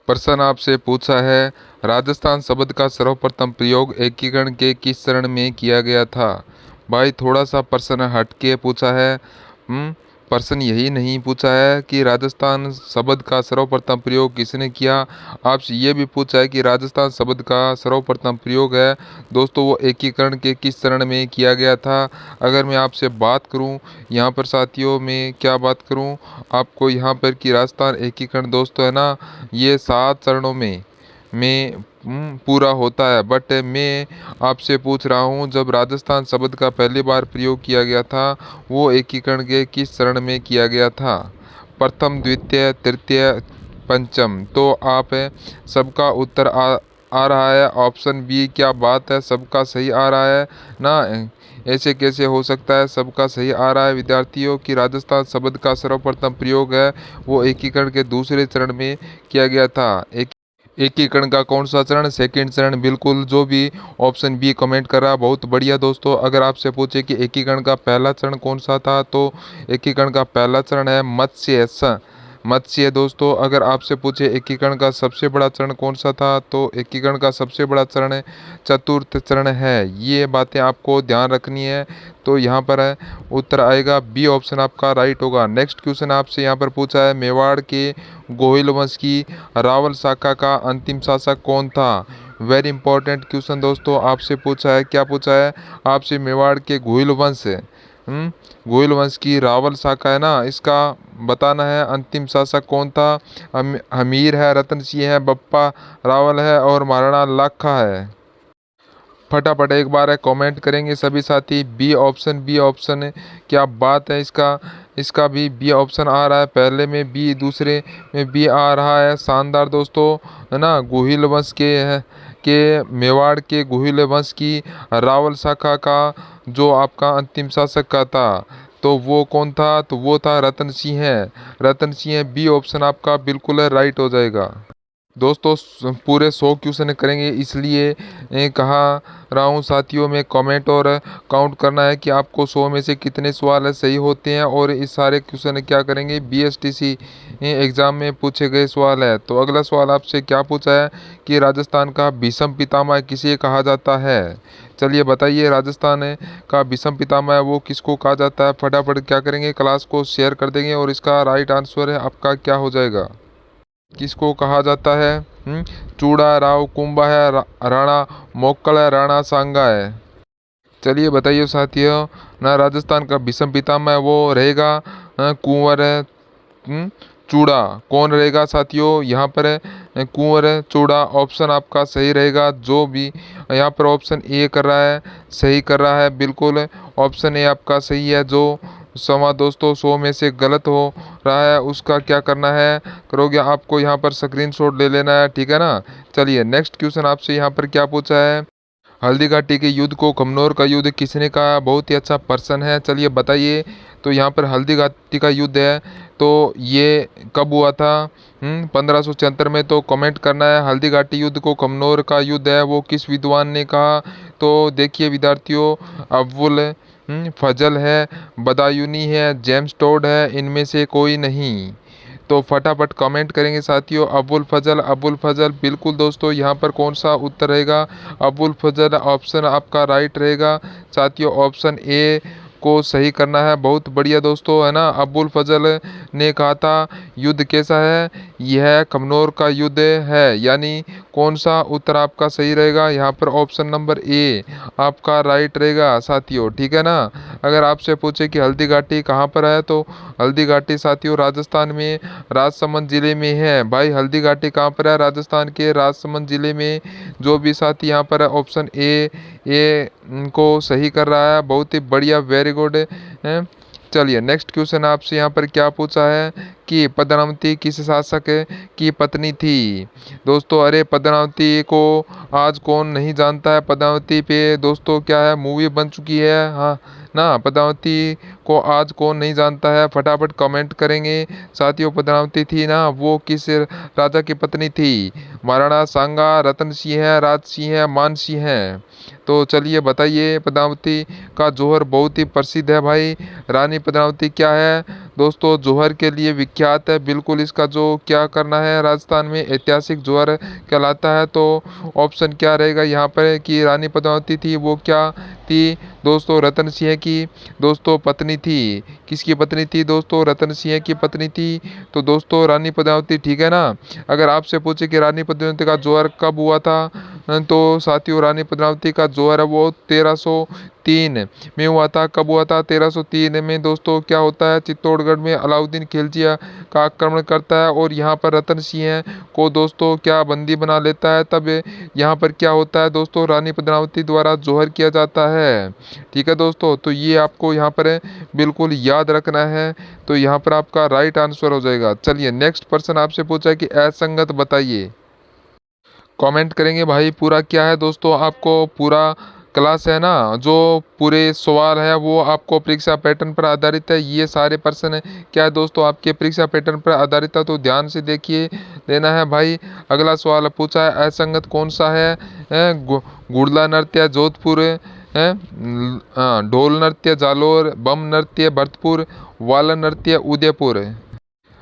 प्रश्न आपसे पूछा है, राजस्थान शब्द का सर्वप्रथम प्रयोग एकीकरण के किस चरण में किया गया था? भाई थोड़ा सा प्रश्न हटके पूछा है। प्रश्न यही नहीं पूछा है कि राजस्थान शब्द का सर्वप्रथम प्रयोग किसने किया। आपसे ये भी पूछा है कि राजस्थान शब्द का सर्वप्रथम प्रयोग है दोस्तों वो एकीकरण के किस चरण में किया गया था। अगर मैं आपसे बात करूं यहाँ पर साथियों में क्या बात करूं आपको यहाँ पर कि राजस्थान एकीकरण दोस्तों है ना, ये 7 चरणों में पूरा होता है। बट मैं आपसे पूछ रहा हूँ जब राजस्थान शब्द का पहली बार प्रयोग किया गया था वो एकीकरण के किस चरण में किया गया था? प्रथम, द्वितीय, तृतीय, पंचम। तो आप सबका उत्तर आ रहा है ऑप्शन बी। क्या बात है, सबका सही आ रहा है ना। ऐसे कैसे हो सकता है सबका सही आ रहा है विद्यार्थियों की राजस्थान शब्द का सर्वप्रथम प्रयोग है वो एकीकरण के दूसरे चरण में किया गया था। एकीकरण का कौन सा चरण? सेकंड चरण। बिल्कुल, जो भी ऑप्शन बी कमेंट कर रहा है बहुत बढ़िया दोस्तों। अगर आपसे पूछे कि एकीकरण का पहला चरण कौन सा था तो एकीकरण का पहला चरण है मत्स्य मत्स्य दोस्तों। अगर आपसे पूछे एकीकरण का सबसे बड़ा चरण कौन सा था तो एकीकरण का सबसे बड़ा चरण चतुर्थ चरण है। ये बातें आपको ध्यान रखनी है। तो यहाँ पर है उत्तर आएगा बी ऑप्शन आपका राइट होगा। नेक्स्ट क्वेश्चन आपसे यहाँ पर पूछा है, मेवाड़ के गोहिल वंश की रावल शाखा का अंतिम शासक कौन था? वेरी इंपॉर्टेंट क्वेश्चन दोस्तों आपसे पूछा है। क्या पूछा है आपसे? मेवाड़ के गोहिल वंश गोहिल वंश की रावल शाखा है ना, इसका बताना है अंतिम शासक कौन था। हमीर है, रतन सिंह है, बप्पा रावल है और महाराणा लाखा है। फटाफट एक बार है कमेंट करेंगे सभी साथी। बी ऑप्शन है। क्या बात है, इसका इसका भी बी ऑप्शन आ रहा है। पहले में बी, दूसरे में बी आ रहा है। शानदार दोस्तों है ना। गोहिल वंश के मेवाड़ के गोहिल वंश की रावल शाखा का जो आपका अंतिम शासक का था तो वो कौन था? तो वो था रतन सिंह है। रतन सिंह है। बी ऑप्शन आपका बिल्कुल राइट हो जाएगा। दोस्तों पूरे 100 क्वेश्चन करेंगे इसलिए कहा रहा हूँ साथियों में कमेंट और काउंट करना है कि आपको 100 में से कितने सवाल सही होते हैं। और इस सारे क्वेश्चन क्या करेंगे बीएसटीसी एग्ज़ाम में पूछे गए सवाल है। तो अगला सवाल आपसे क्या पूछा है कि राजस्थान का भीष्म पितामह किसे कहा जाता है? चलिए बताइए, राजस्थान का भीष्म पितामह वो किसको कहा जाता है? फटाफट क्या करेंगे, क्लास को शेयर कर देंगे और इसका राइट आंसर है आपका क्या हो जाएगा? किसको कहा जाता है? चूड़ा राव कुंभा है, राणा मोक्कल है, राणा सांगा है। चलिए बताइए साथियों ना, राजस्थान का भीष्म पितामह वो रहेगा कुंवर है। चूड़ा कौन रहेगा साथियों? यहाँ पर है कुंवर है चूड़ा। ऑप्शन आपका सही रहेगा। जो भी यहाँ पर ऑप्शन ए कर रहा है सही कर रहा है बिल्कुल। ऑप्शन ए आपका सही है। जो सवा दोस्तों 100 में से गलत हो रहा है उसका क्या करना है करोगे, आपको यहाँ पर स्क्रीनशॉट ले लेना है, ठीक है ना। चलिए नेक्स्ट क्वेश्चन आपसे यहाँ पर क्या पूछा है, हल्दी घाटी के युद्ध को कमनौर का युद्ध किसने कहा? बहुत ही अच्छा प्रश्न है। चलिए बताइए। तो यहाँ पर हल्दी घाटी का युद्ध है तो ये कब हुआ था? 1576 में। तो कमेंट करना है हल्दी घाटी युद्ध को कमनौर का युद्ध है वो किस विद्वान ने कहा? तो देखिए विद्यार्थियों, अव्वुल फजल है, बदायूनी है, जेम्स टोड है, इनमें से कोई नहीं। तो फटाफट कमेंट करेंगे साथियों। अबुल फजल, अबुल फजल बिल्कुल दोस्तों। यहाँ पर कौन सा उत्तर रहेगा? अबुल फजल ऑप्शन आपका राइट रहेगा साथियों। ऑप्शन ए को सही करना है। बहुत बढ़िया दोस्तों है ना। अबुल फजल ने कहा था युद्ध कैसा है? यह कमनौर का युद्ध है। यानी कौन सा उत्तर आपका सही रहेगा? यहाँ पर ऑप्शन नंबर ए आपका राइट रहेगा साथियों, ठीक है ना। अगर आपसे पूछे कि हल्दी घाटी कहाँ पर है तो हल्दी घाटी साथियों राजस्थान में राजसमंद जिले में है। भाई हल्दी घाटी कहाँ पर है? राजस्थान के राजसमंद जिले में। जो भी साथी यहाँ पर है ऑप्शन ए को सही कर रहा है, बहुत ही बढ़िया, वेरी गुड है। चलिए नेक्स्ट क्वेश्चन आपसे यहाँ पर क्या पूछा है कि पद्मावती किस शासक की पत्नी थी? दोस्तों अरे पद्मावती को आज कौन नहीं जानता है। पद्मावती पे दोस्तों क्या है मूवी बन चुकी है हाँ ना। पद्मावती को आज कौन नहीं जानता है, फटाफट कमेंट करेंगे साथियों। पद्मावती थी ना वो किस राजा की पत्नी थी? महाराणा सांगा, रतन सिंह है, राज सिंह है, मान सिंह है। तो चलिए बताइए, पद्मावती का जौहर बहुत ही प्रसिद्ध है भाई। रानी पद्मावती क्या है? दोस्तों जौहर के लिए विख्यात है। बिल्कुल इसका जो क्या करना है, राजस्थान में ऐतिहासिक जौहर कहलाता है। तो ऑप्शन क्या रहेगा यहाँ पर कि रानी पद्मावती थी, वो क्या थी दोस्तों? रतन सिंह की दोस्तों पत्नी थी। किसकी पत्नी थी दोस्तों? रतन सिंह की पत्नी थी। तो दोस्तों रानी पद्मावती, ठीक है ना। अगर आपसे पूछे कि रानी पद्मावती का जौहर कब हुआ था, तो साथियों रानी पद्मावती का जौहर है वो 1303 में हुआ था। कब हुआ था? 1303 में। दोस्तों क्या होता है, चित्तौड़गढ़ में अलाउद्दीन खिलजी का आक्रमण करता है और यहाँ पर रतन सिंह को दोस्तों क्या बंदी बना लेता है। तब यहाँ पर क्या होता है दोस्तों, रानी पद्मावती द्वारा जौहर किया जाता है। ठीक है दोस्तों, तो ये आपको यहाँ पर बिल्कुल याद रखना है। तो यहाँ पर आपका राइट आंसर हो जाएगा। चलिए नेक्स्ट पर्सन आपसे पूछा है कि असंगत बताइए। कमेंट करेंगे भाई पूरा क्या है दोस्तों, आपको पूरा क्लास है ना, जो पूरे सवाल है वो आपको परीक्षा पैटर्न पर आधारित है। ये सारे प्रश्न क्या है दोस्तों, आपके परीक्षा पैटर्न पर आधारित है। तो ध्यान से देखिए लेना है भाई। अगला सवाल पूछा है असंगत कौन सा है? गुड़ला नृत्य जोधपुर है, ढोल नृत्य जालोर, बम नृत्य भरतपुर, वाला नृत्य उदयपुर।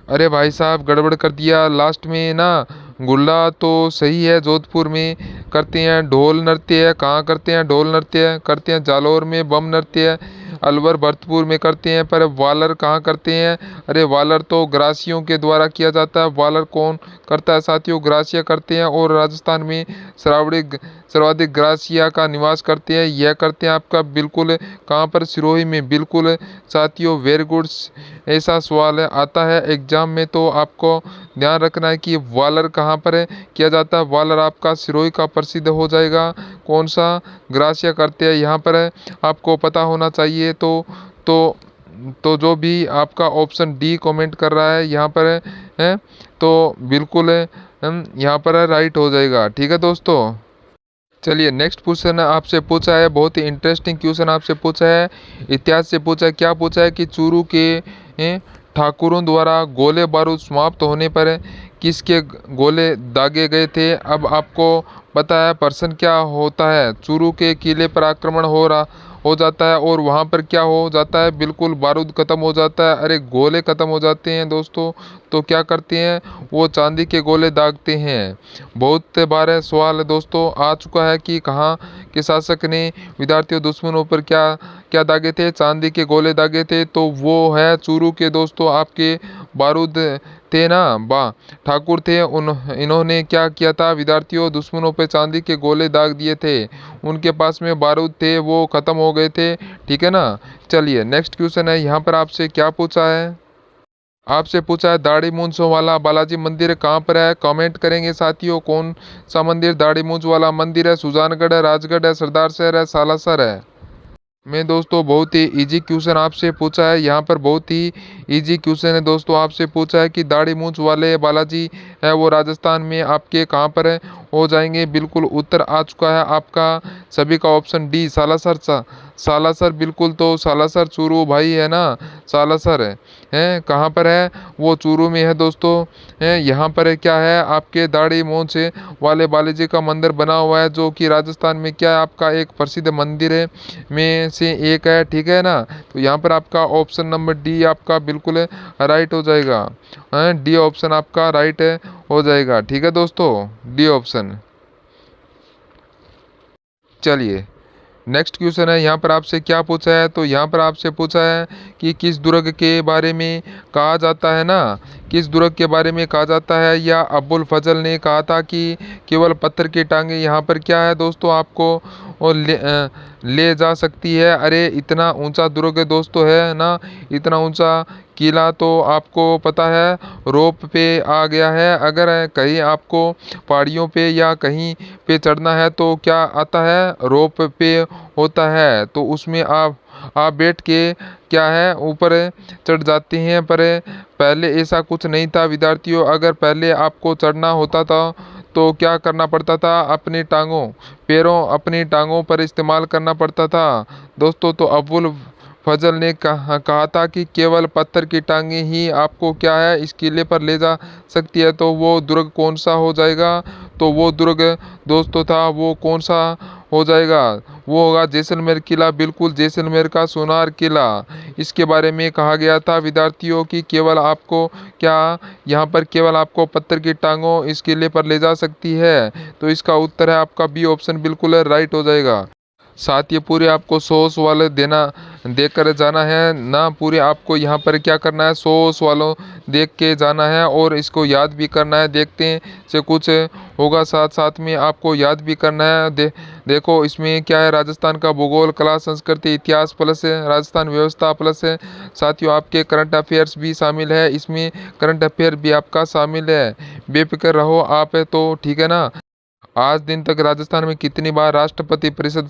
अरे भाई साहब गड़बड़ कर दिया लास्ट में ना। गुल्ला तो सही है, जोधपुर में करते हैं। ढोल नृत्य कहाँ करते हैं? ढोल नृत्य करते हैं जालौर में। बम नृत्य अलवर भरतपुर में करते हैं। पर वालर कहाँ करते हैं? अरे वालर तो ग्रासियों के द्वारा किया जाता है। वालर कौन करता है साथियों? ग्रासिया करते हैं। और राजस्थान में सर्वाधिक ग्रासिया का निवास करते हैं। यह करते हैं आपका बिल्कुल कहाँ पर? सिरोही में। बिल्कुल साथियों वेरी गुड। ऐसा सवाल आता है एग्जाम में, तो आपको ध्यान रखना है कि वालर कहाँ पर किया जाता है। वालर आपका सिरोही का प्रसिद्ध हो जाएगा। कौन सा? ग्रासिया करते हैं यहाँ पर आपको पता होना चाहिए। तो तो जो भी आपका ऑप्शन डी कमेंट कर रहा है यहाँ पर है, तो बिल्कुल यहाँ पर राइट हो जाएगा। ठीक है दोस्तों। चलिए नेक्स्ट क्वेश्चन आपसे पूछा है, बहुत ही इंटरेस्टिंग क्वेश्चन आपसे पूछा है। इतिहास से पूछा है। क्या पूछा है कि चूरू के ठाकुरों द्वारा गोले बारूद समाप्त होने पर किसके गोले दागे गए थे? अब आपको पता है पर्सन क्या होता है। चूरू के किले पर आक्रमण हो जाता है और वहाँ पर क्या हो जाता है, बिल्कुल बारूद खत्म हो जाता है। अरे गोले खत्म हो जाते हैं दोस्तों, तो क्या करते हैं, वो चांदी के गोले दागते हैं। बहुत बार सवाल दोस्तों आ चुका है कि कहाँ के शासक ने विद्यार्थियों दुश्मनों पर क्या क्या दागे थे? चांदी के गोले दागे थे। तो वो है चूरू के दोस्तों आपके बारूद थे ना, ठाकुर थे। इन्होंने क्या किया था, विद्यार्थियों दुश्मनों पे चांदी के गोले दाग दिए थे। उनके पास में बारूद थे, वो ख़त्म हो गए थे। ठीक है ना। चलिए नेक्स्ट क्वेश्चन है, यहाँ पर आपसे क्या पूछा है? आपसे पूछा है दाढ़ी मूंछ वाला बालाजी मंदिर कहाँ पर है? कमेंट करेंगे साथियों कौन सा मंदिर दाढ़ी मूंछ वाला मंदिर है। सुजानगढ़ है, राजगढ़ है, सरदार शहर है, सालासर है। मैं दोस्तों बहुत ही इजी क्वेश्चन आपसे पूछा है। यहाँ पर बहुत ही इजी क्वेश्चन है दोस्तों, आपसे पूछा है कि दाढ़ी मूंछ वाले बालाजी है वो राजस्थान में आपके कहाँ पर है हो जाएंगे। बिल्कुल उत्तर आ चुका है आपका सभी का ऑप्शन डी सालासर। सालासर बिल्कुल, तो सालासर चूरू भाई है ना। सालासर है कहाँ पर है? वो चूरू में है दोस्तों। है यहाँ पर क्या है, आपके दाढ़ी मूंछ वाले बालाजी का मंदिर बना हुआ है, जो कि राजस्थान में क्या है आपका एक प्रसिद्ध मंदिर है में से एक है। ठीक है ना। तो यहाँ पर आपका ऑप्शन नंबर डी आपका बिल्कुल राइट हो जाएगा। डी ऑप्शन आपका राइट हो जाएगा। ठीक है दोस्तों, डी ऑप्शन। चलिए नेक्स्ट क्वेश्चन है, यहाँ पर आपसे क्या पूछा है? तो यहाँ पर आपसे पूछा है कि किस दुर्ग के बारे में कहा जाता है ना, किस दुर्ग के बारे में कहा जाता है, या अबुल फजल ने कहा था कि केवल पत्थर की टांगे यहाँ पर क्या है दोस्तों आपको और ले जा सकती है। अरे इतना ऊंचा दुर्ग दोस्तों है ना, इतना ऊंचा किला तो आपको पता है रोप पे आ गया है। अगर कहीं आपको पहाड़ियों पे या कहीं पे चढ़ना है तो क्या आता है, रोप पे होता है। तो उसमें आप बैठ के क्या है ऊपर चढ़ जाते हैं। पर पहले ऐसा कुछ नहीं था विद्यार्थियों। अगर पहले आपको चढ़ना होता था तो क्या करना पड़ता था, अपनी टांगों पर इस्तेमाल करना पड़ता था दोस्तों। तो अबुल फजल ने कहा था कि केवल पत्थर की टांगे ही आपको क्या है इस किले पर ले जा सकती है। तो वो दुर्ग कौन सा हो जाएगा? तो वो दुर्ग दोस्तों था वो कौन सा हो जाएगा, वो होगा जैसलमेर किला, बिल्कुल जैसलमेर का सोनार किला। इसके बारे में कहा गया था विद्यार्थियों की केवल आपको क्या यहाँ पर केवल आपको पत्थर की टांगों इस किले पर ले जा सकती है। तो इसका उत्तर है आपका बी ऑप्शन, बिल्कुल राइट हो जाएगा। साथ ये पूरे आपको 100 वाले देकर जाना है ना, पूरे आपको यहाँ पर क्या करना है, 100 वालों देख के जाना है और इसको याद भी करना है। देखते हैं से कुछ होगा, साथ साथ में आपको याद भी करना है। देखो इसमें क्या है, राजस्थान का भूगोल, कला, संस्कृति, इतिहास प्लस है राजस्थान व्यवस्था प्लस है साथियों आपके करंट अफेयर्स भी शामिल है। इसमें करंट अफेयर भी आपका शामिल है, बेफिक्र रहो आप, तो ठीक है ना। आज दिन तक राजस्थान में कितनी बार राष्ट्रपति परिषद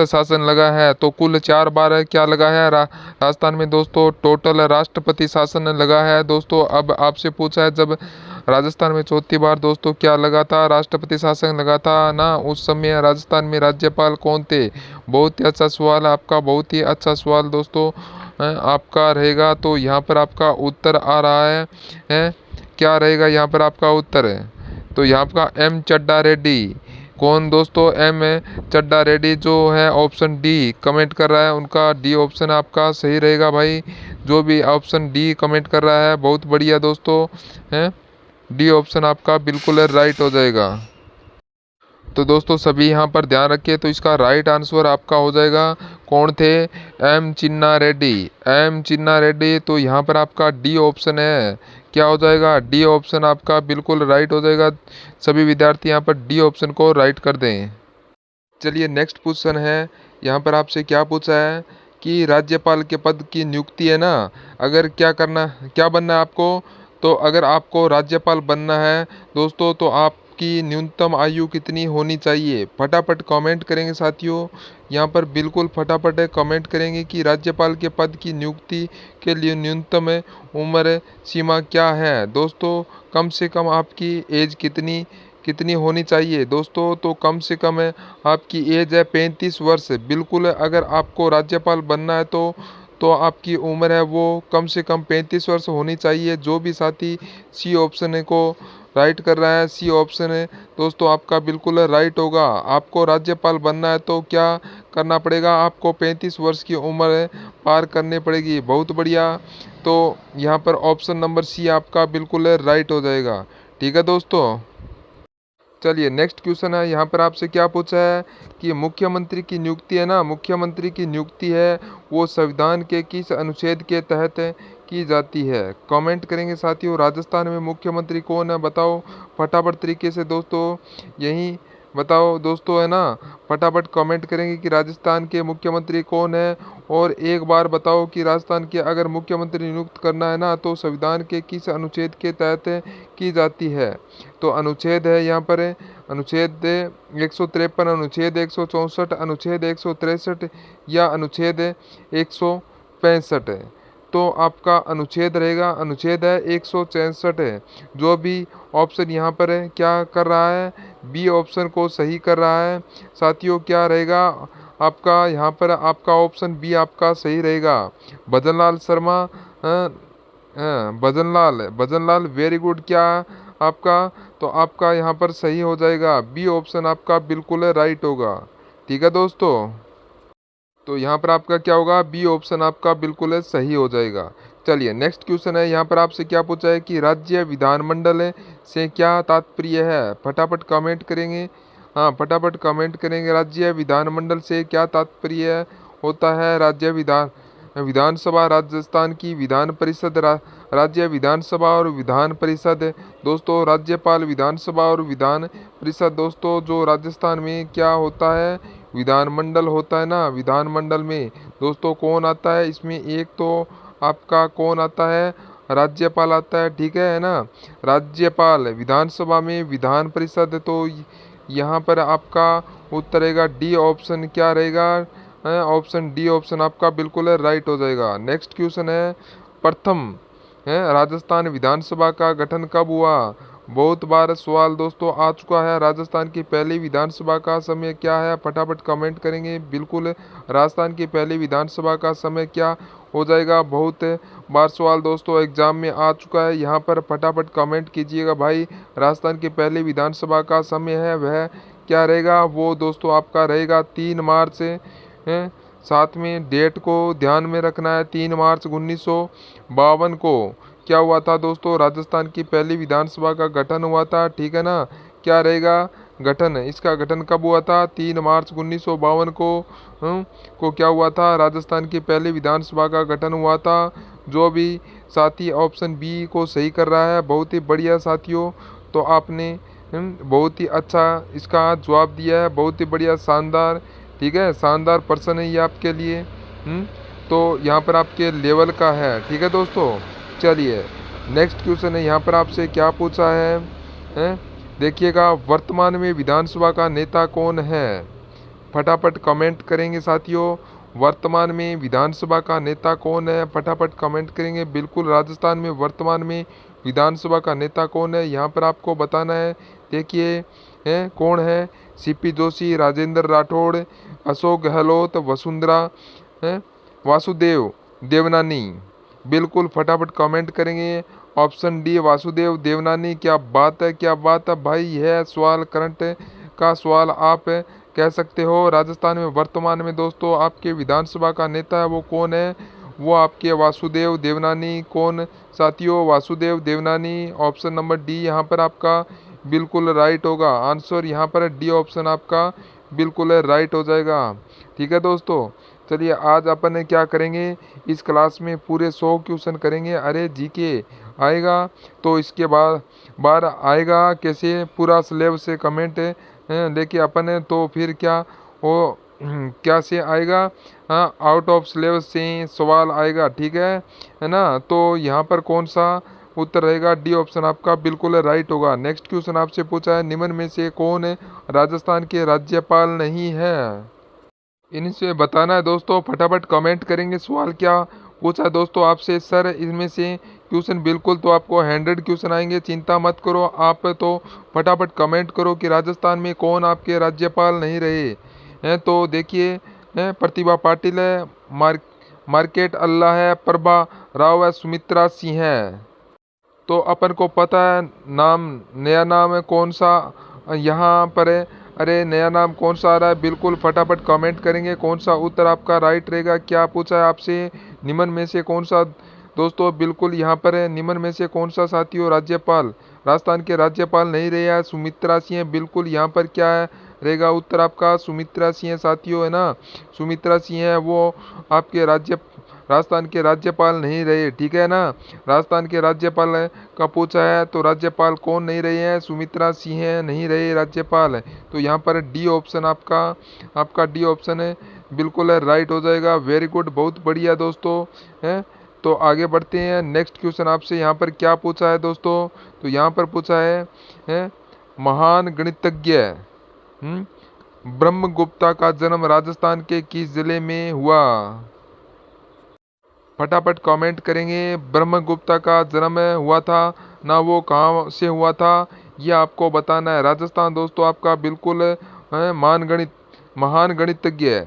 शासन लगा है, तो कुल 4 बार है। क्या लगा है राजस्थान में दोस्तों, टोटल राष्ट्रपति शासन लगा है दोस्तों। अब आपसे पूछा है जब राजस्थान में चौथी बार दोस्तों क्या लगा था, राष्ट्रपति शासन लगा था ना, उस समय राजस्थान में राज्यपाल कौन थे। बहुत ही अच्छा सवाल आपका, बहुत ही अच्छा सवाल दोस्तों आपका रहेगा। तो यहाँ पर आपका उत्तर आ रहा है क्या रहेगा यहाँ पर आपका उत्तर है, तो यहाँ का एम चड्डा रेड्डी। कौन दोस्तों, एम चड्डा रेड्डी जो है ऑप्शन डी कमेंट कर रहा है, उनका डी ऑप्शन आपका सही रहेगा भाई। जो भी ऑप्शन डी कमेंट कर रहा है बहुत बढ़िया दोस्तों है, डी ऑप्शन आपका बिल्कुल राइट हो जाएगा। तो दोस्तों सभी यहाँ पर ध्यान रखिए, तो इसका राइट आंसर आपका हो जाएगा कौन थे, एम चिन्ना रेड्डी, एम चिन्ना रेड्डी। तो यहाँ पर आपका डी ऑप्शन है, क्या हो जाएगा, डी ऑप्शन आपका बिल्कुल राइट हो जाएगा। सभी विद्यार्थी यहाँ पर डी ऑप्शन को राइट कर दें। चलिए नेक्स्ट क्वेश्चन है, यहाँ पर आपसे क्या पूछा है कि राज्यपाल के पद की नियुक्ति है ना, अगर क्या बनना है आपको, तो अगर आपको राज्यपाल बनना है दोस्तों, तो आपकी न्यूनतम आयु कितनी होनी चाहिए। फटाफट कमेंट करेंगे साथियों, यहाँ पर बिल्कुल फटाफट कमेंट करेंगे कि राज्यपाल के पद की नियुक्ति के लिए न्यूनतम उम्र सीमा क्या है दोस्तों। कम से कम आपकी एज कितनी कितनी होनी चाहिए दोस्तों, तो कम से कम आपकी एज है 35 वर्ष। बिल्कुल अगर आपको राज्यपाल बनना है तो आपकी उम्र है वो कम से कम 35 वर्ष होनी चाहिए। जो भी साथी सी ऑप्शन को राइट कर रहा है, सी ऑप्शन है दोस्तों आपका बिल्कुल राइट होगा। आपको राज्यपाल बनना है तो क्या करना पड़ेगा, आपको 35 वर्ष की उम्र पार करनी पड़ेगी। बहुत बढ़िया, तो यहाँ पर ऑप्शन नंबर सी आपका बिल्कुल राइट हो जाएगा। ठीक है दोस्तों। चलिए नेक्स्ट क्वेश्चन है, यहाँ पर आपसे क्या पूछा है कि मुख्यमंत्री की नियुक्ति है ना, मुख्यमंत्री की नियुक्ति है वो संविधान के किस अनुच्छेद के तहत की जाती है। कमेंट करेंगे साथियों, राजस्थान में मुख्यमंत्री कौन है बताओ फटाफट तरीके से दोस्तों, यही बताओ दोस्तों है ना। फटाफट कमेंट करेंगे कि राजस्थान के मुख्यमंत्री कौन है, और एक बार बताओ कि राजस्थान के अगर मुख्यमंत्री नियुक्त करना है ना, तो संविधान के किस अनुच्छेद के तहत की जाती है। तो अनुच्छेद है यहाँ पर अनुच्छेद 153, अनुच्छेद 164, अनुच्छेद 163 या अनुच्छेद 165। तो आपका अनुच्छेद रहेगा, अनुच्छेद है 166 है। जो भी ऑप्शन यहाँ पर है क्या कर रहा है, बी ऑप्शन को सही कर रहा है साथियों। क्या रहेगा आपका यहाँ पर, आपका ऑप्शन बी आपका सही रहेगा। Bhajanlal Sharma, Bhajanlal very good. क्या आपका, तो आपका यहाँ पर सही हो जाएगा, बी ऑप्शन आपका बिल्कुल राइट होगा। ठीक है दोस्तों, तो यहाँ पर आपका क्या होगा, बी ऑप्शन आपका बिल्कुल सही हो जाएगा। चलिए नेक्स्ट क्वेश्चन है, यहाँ पर आपसे क्या पूछा है कि राज्य विधानमंडल से क्या तात्पर्य है। फटाफट कमेंट करेंगे, हाँ फटाफट कमेंट करेंगे, राज्य विधानमंडल से क्या तात्पर्य होता है। राज्य विधानसभा, राजस्थान की विधान परिषद, राज्य विधानसभा और विधान परिषद दोस्तों, राज्यपाल, विधानसभा और विधान परिषद दोस्तों। जो राजस्थान में क्या होता है, विधानमंडल होता है ना, विधानमंडल में दोस्तों कौन आता है, इसमें एक तो आपका कौन आता है, राज्यपाल आता है। ठीक है ना, राज्यपाल, विधानसभा में विधान परिषद। तो यहाँ पर आपका उत्तर रहेगा डी ऑप्शन, क्या रहेगा ऑप्शन डी ऑप्शन आपका बिल्कुल राइट हो जाएगा। नेक्स्ट क्वेश्चन है, प्रथम राजस्थान विधानसभा का गठन कब हुआ। बहुत बार सवाल दोस्तों आ चुका है, राजस्थान की पहली विधानसभा का समय क्या है। फटाफट कमेंट करेंगे, बिल्कुल राजस्थान की पहली विधानसभा का समय क्या हो जाएगा। बहुत बार सवाल दोस्तों एग्जाम में आ चुका है, यहाँ पर फटाफट कमेंट कीजिएगा भाई। राजस्थान की पहली विधानसभा का समय है वह क्या रहेगा वो दोस्तों आपका रहेगा 3 मार्च हैं। साथ में डेट को ध्यान में रखना है, 3 मार्च 1952 को क्या हुआ था दोस्तों, राजस्थान की पहली विधानसभा का गठन हुआ था, ठीक है ना। क्या रहेगा गठन, इसका गठन कब हुआ था, 3 मार्च 1952 को क्या हुआ था, राजस्थान की पहली विधानसभा का गठन हुआ था। जो भी साथी ऑप्शन बी को सही कर रहा है, बहुत ही बढ़िया साथियों। तो आपने बहुत ही अच्छा इसका जवाब दिया है, बहुत ही बढ़िया, शानदार, ठीक है, शानदार प्रश्न है ये आपके लिए। तो यहाँ पर आपके लेवल का है, ठीक है दोस्तों। चलिए नेक्स्ट क्वेश्चन है, यहाँ पर आपसे क्या पूछा है? देखिएगा, वर्तमान में विधानसभा का नेता कौन है? फटाफट कमेंट करेंगे साथियों, वर्तमान में विधानसभा का नेता कौन है, फटाफट कमेंट करेंगे। बिल्कुल, राजस्थान में वर्तमान में विधानसभा का नेता कौन है, यहाँ पर आपको बताना है। देखिए कौन है, सीपी जोशी, राजेंद्र राठौड़, अशोक गहलोत, वसुंधरा वासुदेव देवनानी। बिल्कुल फटाफट कमेंट करेंगे। Option D Vasudev Devnani. क्या बात है, क्या बात है भाई, यह सवाल करंट का सवाल आप कह सकते हो। राजस्थान में वर्तमान में दोस्तों आपके विधानसभा का नेता है वो कौन है, वो आपके वासुदेव देवनानी। कौन साथियों, Vasudev Devnani. Option number D यहाँ पर आपका बिल्कुल राइट होगा आंसर, यहाँ पर डी ऑप्शन आपका बिल्कुल राइट हो जाएगा, ठीक है दोस्तों। चलिए आज अपन क्या करेंगे, इस क्लास में पूरे 100 क्वेश्चन करेंगे। अरे जीके आएगा तो इसके बाद बार आएगा कैसे, पूरा सिलेबस से कमेंट लेके अपन, तो फिर क्या वो क्या से आएगा, हाँ आउट ऑफ सिलेबस से सवाल आएगा, ठीक है ना। तो यहाँ पर कौन सा उत्तर रहेगा, डी ऑप्शन आपका बिल्कुल राइट होगा। नेक्स्ट क्वेश्चन आपसे पूछा है, निम्न में से कौन राजस्थान के राज्यपाल नहीं है? इनसे बताना है दोस्तों, फटाफट कमेंट करेंगे। सवाल क्या पूछा दोस्तों आपसे, सर इसमें से क्वेश्चन बिल्कुल तो आपको 100 क्वेश्चन आएंगे, चिंता मत करो आप। तो फटाफट कमेंट करो कि राजस्थान में कौन आपके राज्यपाल नहीं रहे हैं। तो देखिए प्रतिभा पाटिल है, मार्केट अल्लाह है, प्रभा राव है, सुमित्रा सिंह है। तो अपन को पता है नाम, नया नाम है कौन सा यहाँ पर है। अरे नया नाम कौन सा आ रहा है, बिल्कुल फटाफट कमेंट करेंगे कौन सा उत्तर आपका राइट रहेगा। क्या पूछा है आपसे, निम्न में से कौन सा दोस्तों, बिल्कुल यहाँ पर है, निम्न में से कौन सा साथियों राज्यपाल राजस्थान के राज्यपाल नहीं रहे हैं, सुमित्रा सिंह। बिल्कुल यहाँ पर क्या है रहेगा उत्तर आपका, सुमित्रा सिंह साथियों, है ना। सुमित्रा सिंह है वो आपके राजस्थान के राज्यपाल नहीं रहे, ठीक है ना। राजस्थान के राज्यपाल का पूछा है तो राज्यपाल कौन नहीं रहे हैं, सुमित्रा सिंह नहीं रहे राज्यपाल। तो यहाँ पर डी ऑप्शन आपका डी ऑप्शन है बिल्कुल राइट हो जाएगा। वेरी गुड, बहुत बढ़िया दोस्तों है। तो आगे बढ़ते हैं, नेक्स्ट क्वेश्चन आपसे यहाँ पर क्या पूछा है दोस्तों, तो यहाँ पर पूछा है महान गणितज्ञ ब्रह्मगुप्ता का जन्म राजस्थान के किस जिले में हुआ? फटाफट कमेंट करेंगे। ब्रह्मगुप्ता का जन्म हुआ था ना, वो कहाँ से हुआ था ये आपको बताना है। राजस्थान दोस्तों आपका बिल्कुल महान गणितज्ञ है।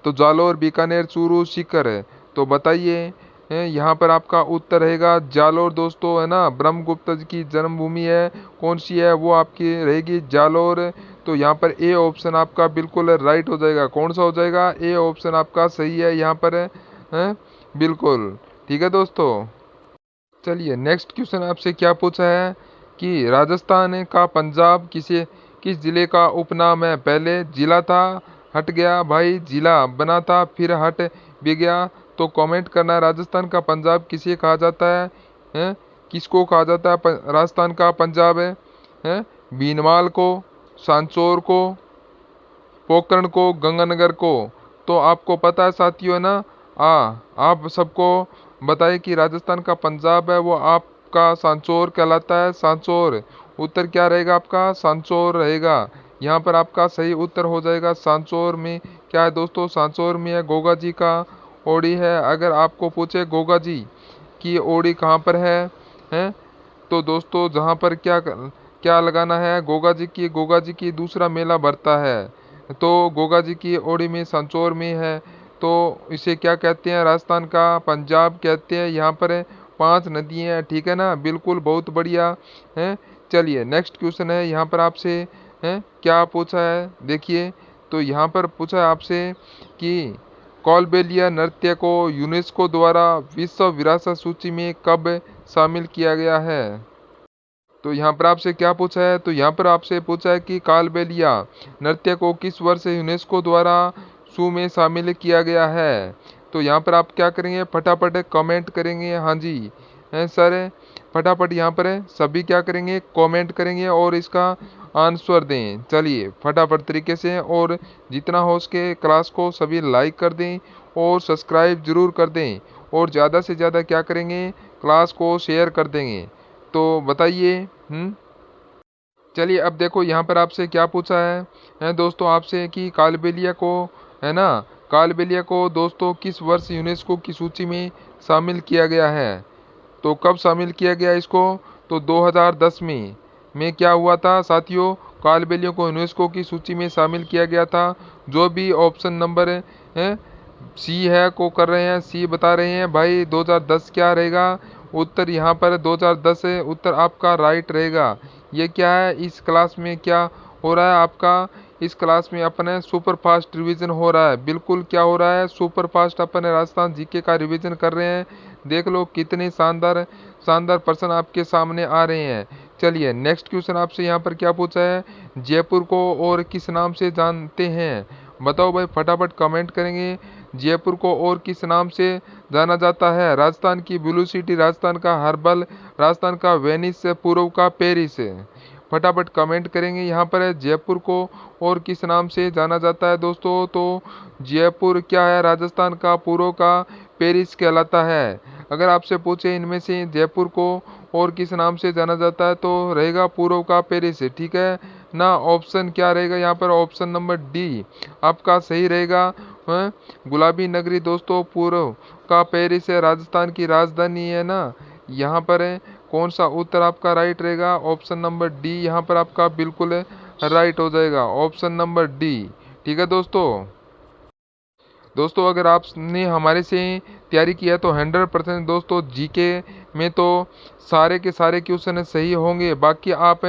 तो जालोर, बीकानेर, चूरू, सीकर है। तो बताइए यहाँ पर आपका उत्तर रहेगा जालोर दोस्तों, है ना। ब्रह्मगुप्त जी की जन्मभूमि है कौन सी है, वो आपकी रहेगी जालोर। तो यहाँ पर ए ऑप्शन आपका बिल्कुल राइट हो जाएगा। कौन सा हो जाएगा, ए ऑप्शन आपका सही है यहाँ पर है बिल्कुल, ठीक है दोस्तों। चलिए नेक्स्ट क्वेश्चन आपसे क्या पूछा है कि राजस्थान का पंजाब किस जिले का उपनाम है? पहले जिला था, हट गया भाई, जिला बना था, फिर हट भी गया। तो कमेंट करना है, राजस्थान का पंजाब किसे कहा जाता है? किसको कहा जाता है राजस्थान का पंजाब है? भीनमाल को, सांचौर को, पोकरण को, गंगानगर को। तो आपको पता है साथियों, है ना। आप सबको बताइए कि राजस्थान का पंजाब है वो आपका सांचौर कहलाता है, सांचौर। उत्तर क्या रहेगा आपका, सांचौर रहेगा। यहाँ पर आपका सही उत्तर हो जाएगा। सांचौर में क्या है दोस्तों, सांचौर में है गोगा जी का ओड़ी है। अगर आपको पूछे गोगा जी की ओड़ी कहाँ पर है तो दोस्तों जहाँ पर क्या क्या लगाना है, गोगा जी की दूसरा मेला भरता है, तो गोगा जी की ओड़ी में सांचौर में है। तो इसे क्या कहते हैं, राजस्थान का पंजाब कहते हैं। यहाँ पर 5 नदियाँ हैं, ठीक है ना, बिल्कुल बहुत बढ़िया है। चलिए नेक्स्ट क्वेश्चन है यहाँ पर आपसे है क्या पूछा है देखिए। तो यहाँ पर पूछा है आपसे कि कौलबेलिया नृत्य को यूनेस्को द्वारा विश्व विरासत सूची में कब शामिल किया गया है। तो यहाँ पर आपसे क्या पूछा है, तो यहाँ पर आपसे पूछा है कि कालबेलिया नृत्य को किस वर्ष यूनेस्को द्वारा सू में शामिल किया गया है। तो यहाँ पर आप क्या करेंगे, फटाफट कमेंट करेंगे हाँ जी है सर, फटाफट यहाँ पर सभी क्या करेंगे, कमेंट करेंगे और इसका आंसर दें। चलिए फटाफट तरीके से, और जितना हो सके क्लास को सभी लाइक कर दें और सब्सक्राइब जरूर कर दें, और ज़्यादा से ज़्यादा क्या करेंगे, क्लास को शेयर कर देंगे। तो बताइए। चलिए अब देखो यहाँ पर आपसे क्या पूछा है दोस्तों आपसे कि कालबेलिया को, है ना, कालबेलिया को दोस्तों किस वर्ष यूनेस्को की सूची में शामिल किया गया है। तो कब शामिल किया गया इसको, तो 2010 में क्या हुआ था साथियों, कालबेलिया को यूनेस्को की सूची में शामिल किया गया था। जो भी ऑप्शन नंबर है सी है को कर रहे हैं, सी बता रहे हैं भाई 2010 क्या रहेगा उत्तर, यहाँ पर 2010 है उत्तर आपका राइट रहेगा। ये क्या है, इस क्लास में क्या हो रहा है आपका, इस क्लास में अपने सुपर फास्ट रिवीजन हो रहा है। बिल्कुल क्या हो रहा है, सुपर फास्ट अपने राजस्थान जीके का रिवीजन कर रहे हैं। देख लो कितने शानदार शानदार प्रश्न आपके सामने आ रहे हैं। चलिए नेक्स्ट क्वेश्चन आपसे यहाँ पर क्या पूछा है, जयपुर को और किस नाम से जानते हैं। बताओ भाई, फटाफट कमेंट करेंगे। जयपुर को और किस नाम से जाना जाता है। राजस्थान की ब्लू सिटी, राजस्थान का हर्बल, राजस्थान का वेनिस, पूर्व का पेरिस। फटाफट कमेंट करेंगे। यहाँ पर है जयपुर को और किस नाम से जाना जाता है दोस्तों, तो जयपुर क्या है, राजस्थान का पूर्व का पेरिस कहलाता है। अगर आपसे पूछे इनमें से जयपुर को और किस नाम से जाना जाता है, तो रहेगा पूर्व का पेरिस, ठीक है ना। ऑप्शन क्या रहेगा यहाँ पर, ऑप्शन नंबर डी आपका सही रहेगा। गुलाबी नगरी दोस्तों पूर्व का पेरिस है, राजस्थान की राजधानी है ना। यहाँ पर है कौन सा उत्तर आपका राइट रहेगा, ऑप्शन नंबर डी यहाँ पर आपका बिल्कुल राइट हो जाएगा, ऑप्शन नंबर डी। ठीक है दोस्तों अगर आपने हमारे से तैयारी किया तो 100% दोस्तों जीके में तो सारे के सारे क्वेश्चन सही होंगे। बाकी आप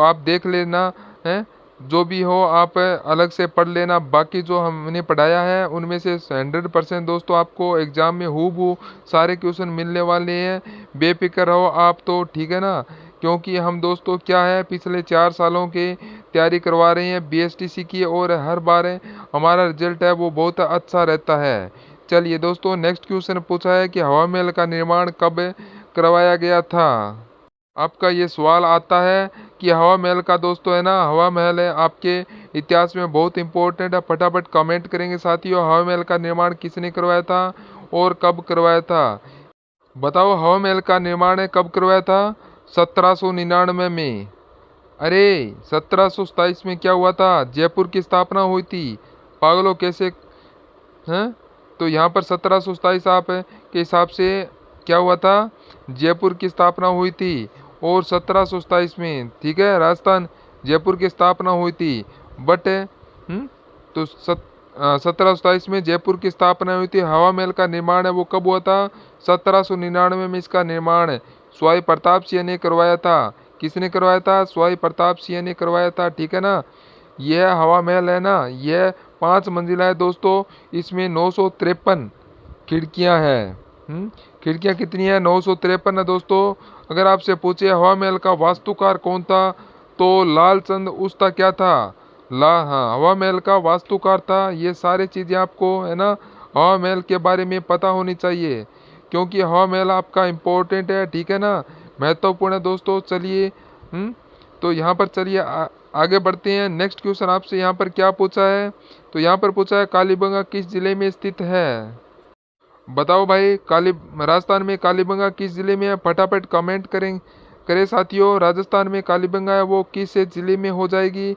आप देख लेना है, जो भी हो आप अलग से पढ़ लेना। बाकी जो हमने पढ़ाया है उनमें से 100% दोस्तों आपको एग्जाम में हूबहू सारे क्वेश्चन मिलने वाले हैं। बेफिक्र रहो आप तो, ठीक है ना। क्योंकि हम दोस्तों क्या है पिछले 4 सालों के तैयारी करवा रहे हैं बीएसटीसी की, और हर बार हमारा रिजल्ट है वो बहुत अच्छा रहता है। चलिए दोस्तों नेक्स्ट क्वेश्चन पूछा है कि हवा महल का निर्माण कब करवाया गया था। आपका ये सवाल आता है कि हवा महल का दोस्तों है ना, हवा महल है आपके इतिहास में बहुत इंपॉर्टेंट है। फटाफट कमेंट करेंगे साथियों, हवा महल का निर्माण किसने करवाया था और कब करवाया था। बताओ हवा महल का निर्माण कब करवाया था, 1799 में। अरे 1727 में क्या हुआ था, जयपुर की स्थापना हुई थी। पागलों कैसे हैं। तो यहाँ पर 1727 आप के हिसाब से क्या हुआ था, जयपुर की स्थापना हुई थी। और 1727 में, ठीक है, राजस्थान जयपुर की स्थापना हुई थी। बट तो 1727 में जयपुर की स्थापना हुई थी। हवा महल का निर्माण है वो कब हुआ था, 1799 में इसका निर्माण स्वाई प्रताप सिंह ने करवाया था। किसने करवाया था, स्वाई प्रताप सिंह ने करवाया था, ठीक है ना। यह हवा महल है ना, यह 5 मंजिला है दोस्तों। इसमें 953 खिड़कियां हैं। खिड़कियां कितनी है, 953 है दोस्तों। अगर आपसे पूछे हवा महल का वास्तुकार कौन था, तो लालचंद उसका क्या था, हाँ हवा महल का वास्तुकार था। ये सारी चीजें आपको है ना हवा महल के बारे में पता होनी चाहिए, क्योंकि हवा महल आपका इम्पोर्टेंट है, ठीक है ना, महत्वपूर्ण है दोस्तों। चलिए तो यहाँ पर चलिए आगे बढ़ते हैं। नेक्स्ट क्वेश्चन आपसे यहाँ पर क्या पूछा है, तो यहाँ पर पूछा है कालीबंगा किस जिले में स्थित है। बताओ भाई, राजस्थान में कालीबंगा किस जिले में है। फटाफट कमेंट करें साथियों। राजस्थान में कालीबंगा है वो किस जिले में हो जाएगी।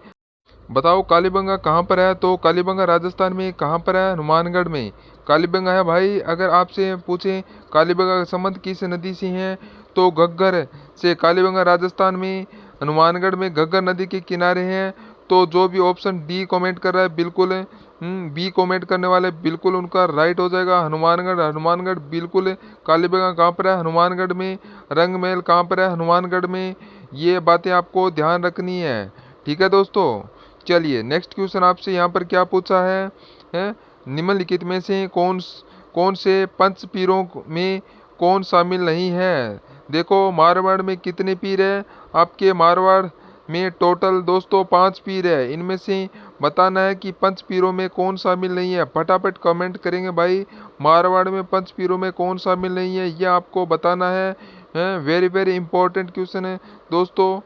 बताओ कालीबंगा कहाँ पर है, तो कालीबंगा राजस्थान में कहाँ पर है, हनुमानगढ़ में कालीबंगा है भाई। अगर आपसे पूछें कालीबंगा का संबंध किस नदी से है, तो घग्गर से। कालीबंगा राजस्थान में हनुमानगढ़ में घग्गर नदी के किनारे हैं। तो जो भी ऑप्शन डी कमेंट कर रहा है बिल्कुल बी कमेंट करने वाले बिल्कुल उनका राइट हो जाएगा। हनुमानगढ़, हनुमानगढ़ बिल्कुल। कालीबंगा कहाँ पर है, हनुमानगढ़ में। रंग महल कहाँ पर है, हनुमानगढ़ में। ये बातें आपको ध्यान रखनी है। ठीक है दोस्तों। चलिए नेक्स्ट क्वेश्चन आपसे यहाँ पर क्या पूछा है? निम्नलिखित में से कौन से पंच पीरों में कौन शामिल नहीं है? देखो मारवाड़ में कितने पीर है? आपके मारवाड़ में टोटल दोस्तों 5 पीर है। इनमें से बताना है कि पंच पीरों में कौन शामिल नहीं है। फटाफट कमेंट करेंगे भाई, मारवाड़ में पंच पीरों में कौन शामिल नहीं है, यह आपको बताना है। वेरी वेरी इंपॉर्टेंट क्वेश्चन है दोस्तों।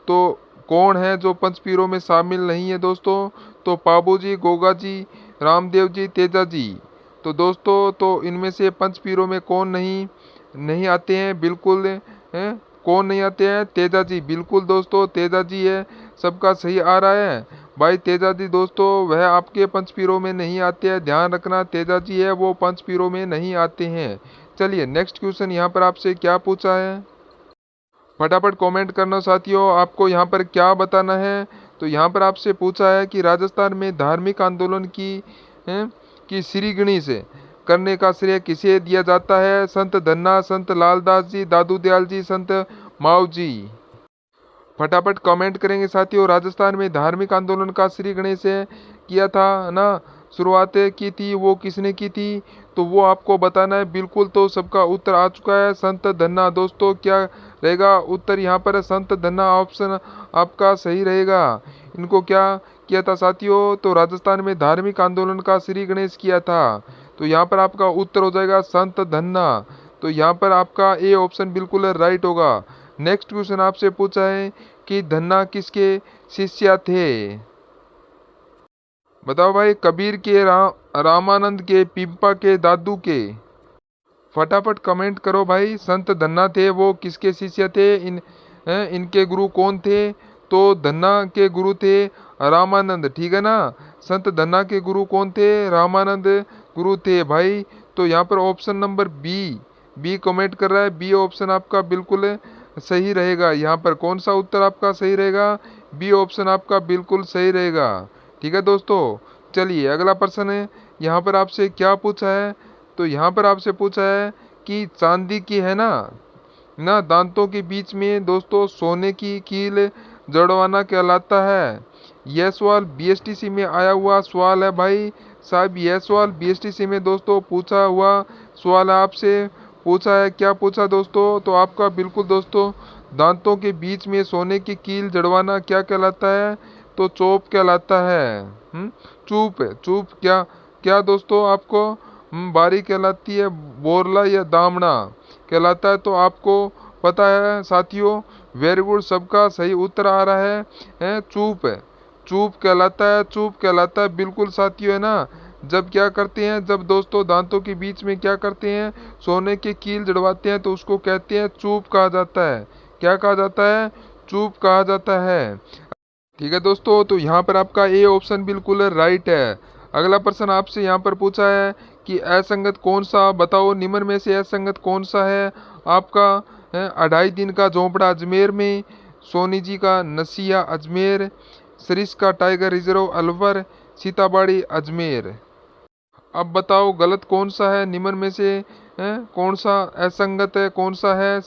तो कौन है जो पंच पीरों में शामिल नहीं है दोस्तों? तो पाबू जी, गोगा जी, रामदेव जी, तेजा जी। तो दोस्तों तो इनमें से पंच पीरों में कौन नहीं नहीं आते हैं? बिल्कुल हैं? कौन नहीं आते हैं? तेजा जी। बिल्कुल दोस्तों तेजा जी है। सबका सही आ रहा है भाई। तेजा जी दोस्तों वह आपके पंच पीरों में नहीं आते हैं, ध्यान रखना। तेजा जी है वो पंच पीरों में नहीं आते हैं। चलिए नेक्स्ट क्वेश्चन यहाँ पर आपसे क्या पूछा है? फटाफट कमेंट करना साथियों, आपको यहाँ पर क्या बताना है? तो यहाँ पर आपसे पूछा है कि राजस्थान में धार्मिक आंदोलन की श्री गणेश करने का श्रेय किसे दिया जाता है? संत धन्ना, संत लालदास जी, दादू दयाल जी, संत माऊ जी। फटाफट कमेंट करेंगे साथियों। राजस्थान में धार्मिक आंदोलन का श्री गणेश किया था ना, शुरुआत की थी, वो किसने की थी? तो वो आपको बताना है। बिल्कुल तो सबका उत्तर आ चुका है, संत धन्ना। दोस्तों क्या रहेगा उत्तर यहाँ पर? संत धन्ना ऑप्शन आपका सही रहेगा। इनको क्या किया था साथियों? तो राजस्थान में धार्मिक आंदोलन का श्री गणेश किया था। तो यहाँ पर आपका उत्तर हो जाएगा संत धन्ना। तो यहाँ पर आपका ए ऑप्शन बिल्कुल राइट होगा। नेक्स्ट क्वेश्चन आपसे पूछा है कि धन्ना किसके शिष्य थे? बताओ भाई, कबीर के, रामानंद के, पिंपा के, दादू के? फटाफट कमेंट करो भाई। संत धन्ना थे वो किसके शिष्य थे? इनके गुरु कौन थे? तो धन्ना के गुरु थे रामानंद। ठीक है ना। संत धन्ना के गुरु कौन थे? रामानंद गुरु थे भाई। तो यहाँ पर ऑप्शन नंबर बी कमेंट कर रहा है। बी ऑप्शन आपका बिल्कुल सही रहेगा। यहाँ पर कौन सा उत्तर आपका सही रहेगा? बी ऑप्शन आपका बिल्कुल सही रहेगा। ठीक है दोस्तों। चलिए अगला प्रश्न है यहाँ पर आपसे क्या पूछा है? तो यहाँ पर आपसे पूछा है कि चांदी की है ना ना दांतों के बीच में दोस्तों सोने की कील जड़वाना कहलाता है। यह सवाल बीएसटीसी में आया हुआ सवाल है भाई साहब। यह सवाल बीएसटीसी में दोस्तों पूछा हुआ सवाल है, आपसे पूछा है। क्या पूछा दोस्तों? तो आपका बिल्कुल दोस्तों दांतों के बीच में सोने की कील जड़वाना क्या कहलाता है? तो चोप कहलाता है। चूप चूप क्या क्या दोस्तों आपको बारी कहलाती है? बोरला या दामना कहलाता है। तो आपको पता है साथियों। वेरी गुड, सबका सही उत्तर आ रहा है चूप चूप कहलाता है। चूप कहलाता है बिल्कुल साथियों, है ना। जब क्या करते हैं, जब दोस्तों दांतों के बीच में क्या करते हैं, सोने के कील जड़वाते हैं, तो उसको कहते हैं चूप कहा जाता है। क्या कहा जाता है? चूप कहा जाता है। ठीक है दोस्तों। तो यहाँ पर आपका ए ऑप्शन बिल्कुल राइट है। अगला प्रश्न आपसे यहाँ पर पूछा है कि असंगत कौन सा, बताओ निम्न में से असंगत कौन सा है? आपका 2.5 दिन का झोंपड़ा अजमेर में, सोनी जी का नसिया अजमेर, सरिस का टाइगर रिजर्व अलवर, सीताबाड़ी अजमेर। अब बताओ गलत कौन सा है निम्न में से? कौन सा असंगत है, कौन सा है?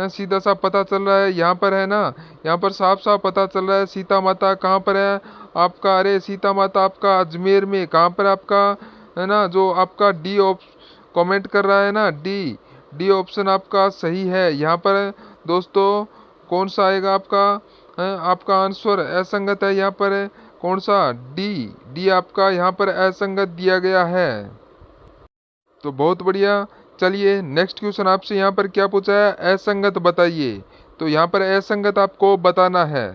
सीधा सा पता चल रहा है यहाँ पर, है ना। यहाँ पर साफ साफ पता चल रहा है। सीता माता कहाँ पर है आपका? अरे सीता माता आपका अजमेर में। कहाँ पर आपका? है ना, जो आपका डी कमेंट कर रहा है ना, डी ऑप्शन आपका सही है। यहाँ पर दोस्तों कौन सा आएगा आपका? आपका आंसर असंगत है यहाँ पर। कौन सा? डी आपका यहाँ पर असंगत दिया गया है। तो बहुत बढ़िया। चलिए नेक्स्ट क्वेश्चन आपसे यहाँ पर क्या पूछा है? असंगत बताइए। तो यहाँ पर असंगत आपको बताना है।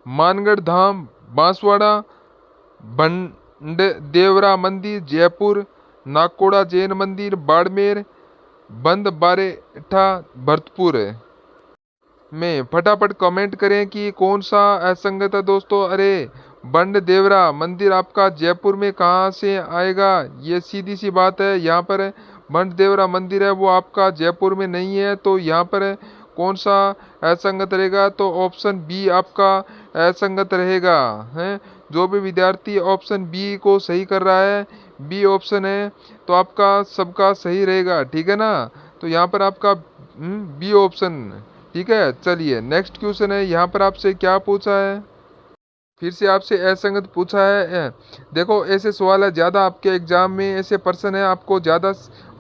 मानगढ़ धाम बांसवाड़ा, बंड देवरा मंदिर जयपुर, नाकोड़ा जैन मंदिर बाड़मेर, बंद बारेठा भरतपुर में। फटाफट कमेंट करें कि कौन सा असंगत है दोस्तों। अरे बंड देवरा मंदिर आपका जयपुर में कहाँ से आएगा? ये सीधी सी बात है। यहाँ पर बंड देवरा मंदिर है वो आपका जयपुर में नहीं है। तो यहाँ पर कौन सा असंगत रहेगा? तो ऑप्शन बी आपका असंगत रहेगा। है, जो भी विद्यार्थी ऑप्शन बी को सही कर रहा है, बी ऑप्शन है, तो आपका सबका सही रहेगा। ठीक है ना। तो यहाँ पर आपका बी ऑप्शन ठीक है, चलिए नेक्स्ट क्वेश्चन है, यहाँ पर आपसे क्या पूछा है, फिर से आपसे असंगत पूछा है। देखो ऐसे सवाल है ज़्यादा आपके एग्जाम में, ऐसे प्रश्न है आपको ज़्यादा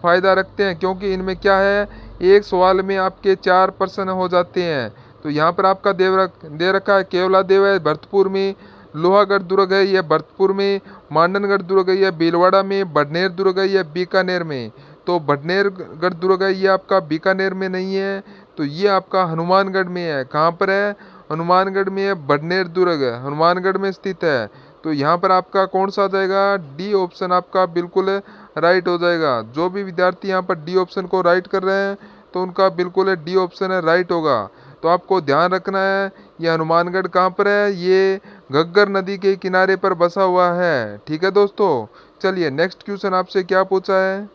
फायदा रखते हैं, क्योंकि इनमें क्या है, एक सवाल में आपके 4 प्रश्न हो जाते हैं। तो यहाँ पर आपका दे रखा है केवला देव है भरतपुर में, लोहागढ़ दुर्ग है ये भरतपुर में, मांडनगढ़ दुर्ग है ये भीलवाड़ा में, बढ़नेर दुर्ग है ये बीकानेर में। तो बढ़नेरगढ़ दुर्ग है ये आपका बीकानेर में नहीं है, तो ये आपका हनुमानगढ़ में है। कहाँ पर है, हनुमानगढ़ में है। बढ़नेर दुर्ग हनुमानगढ़ में स्थित है। तो यहाँ पर आपका कौन सा आ जाएगा, डी ऑप्शन आपका बिल्कुल राइट हो जाएगा। जो भी विद्यार्थी यहाँ पर डी ऑप्शन को राइट कर रहे हैं तो उनका बिल्कुल डी ऑप्शन है राइट होगा। तो आपको ध्यान रखना है ये हनुमानगढ़ कहाँ पर है, ये घग्गर नदी के किनारे पर बसा हुआ है। ठीक है दोस्तों, चलिए नेक्स्ट क्वेश्चन आपसे क्या पूछा है,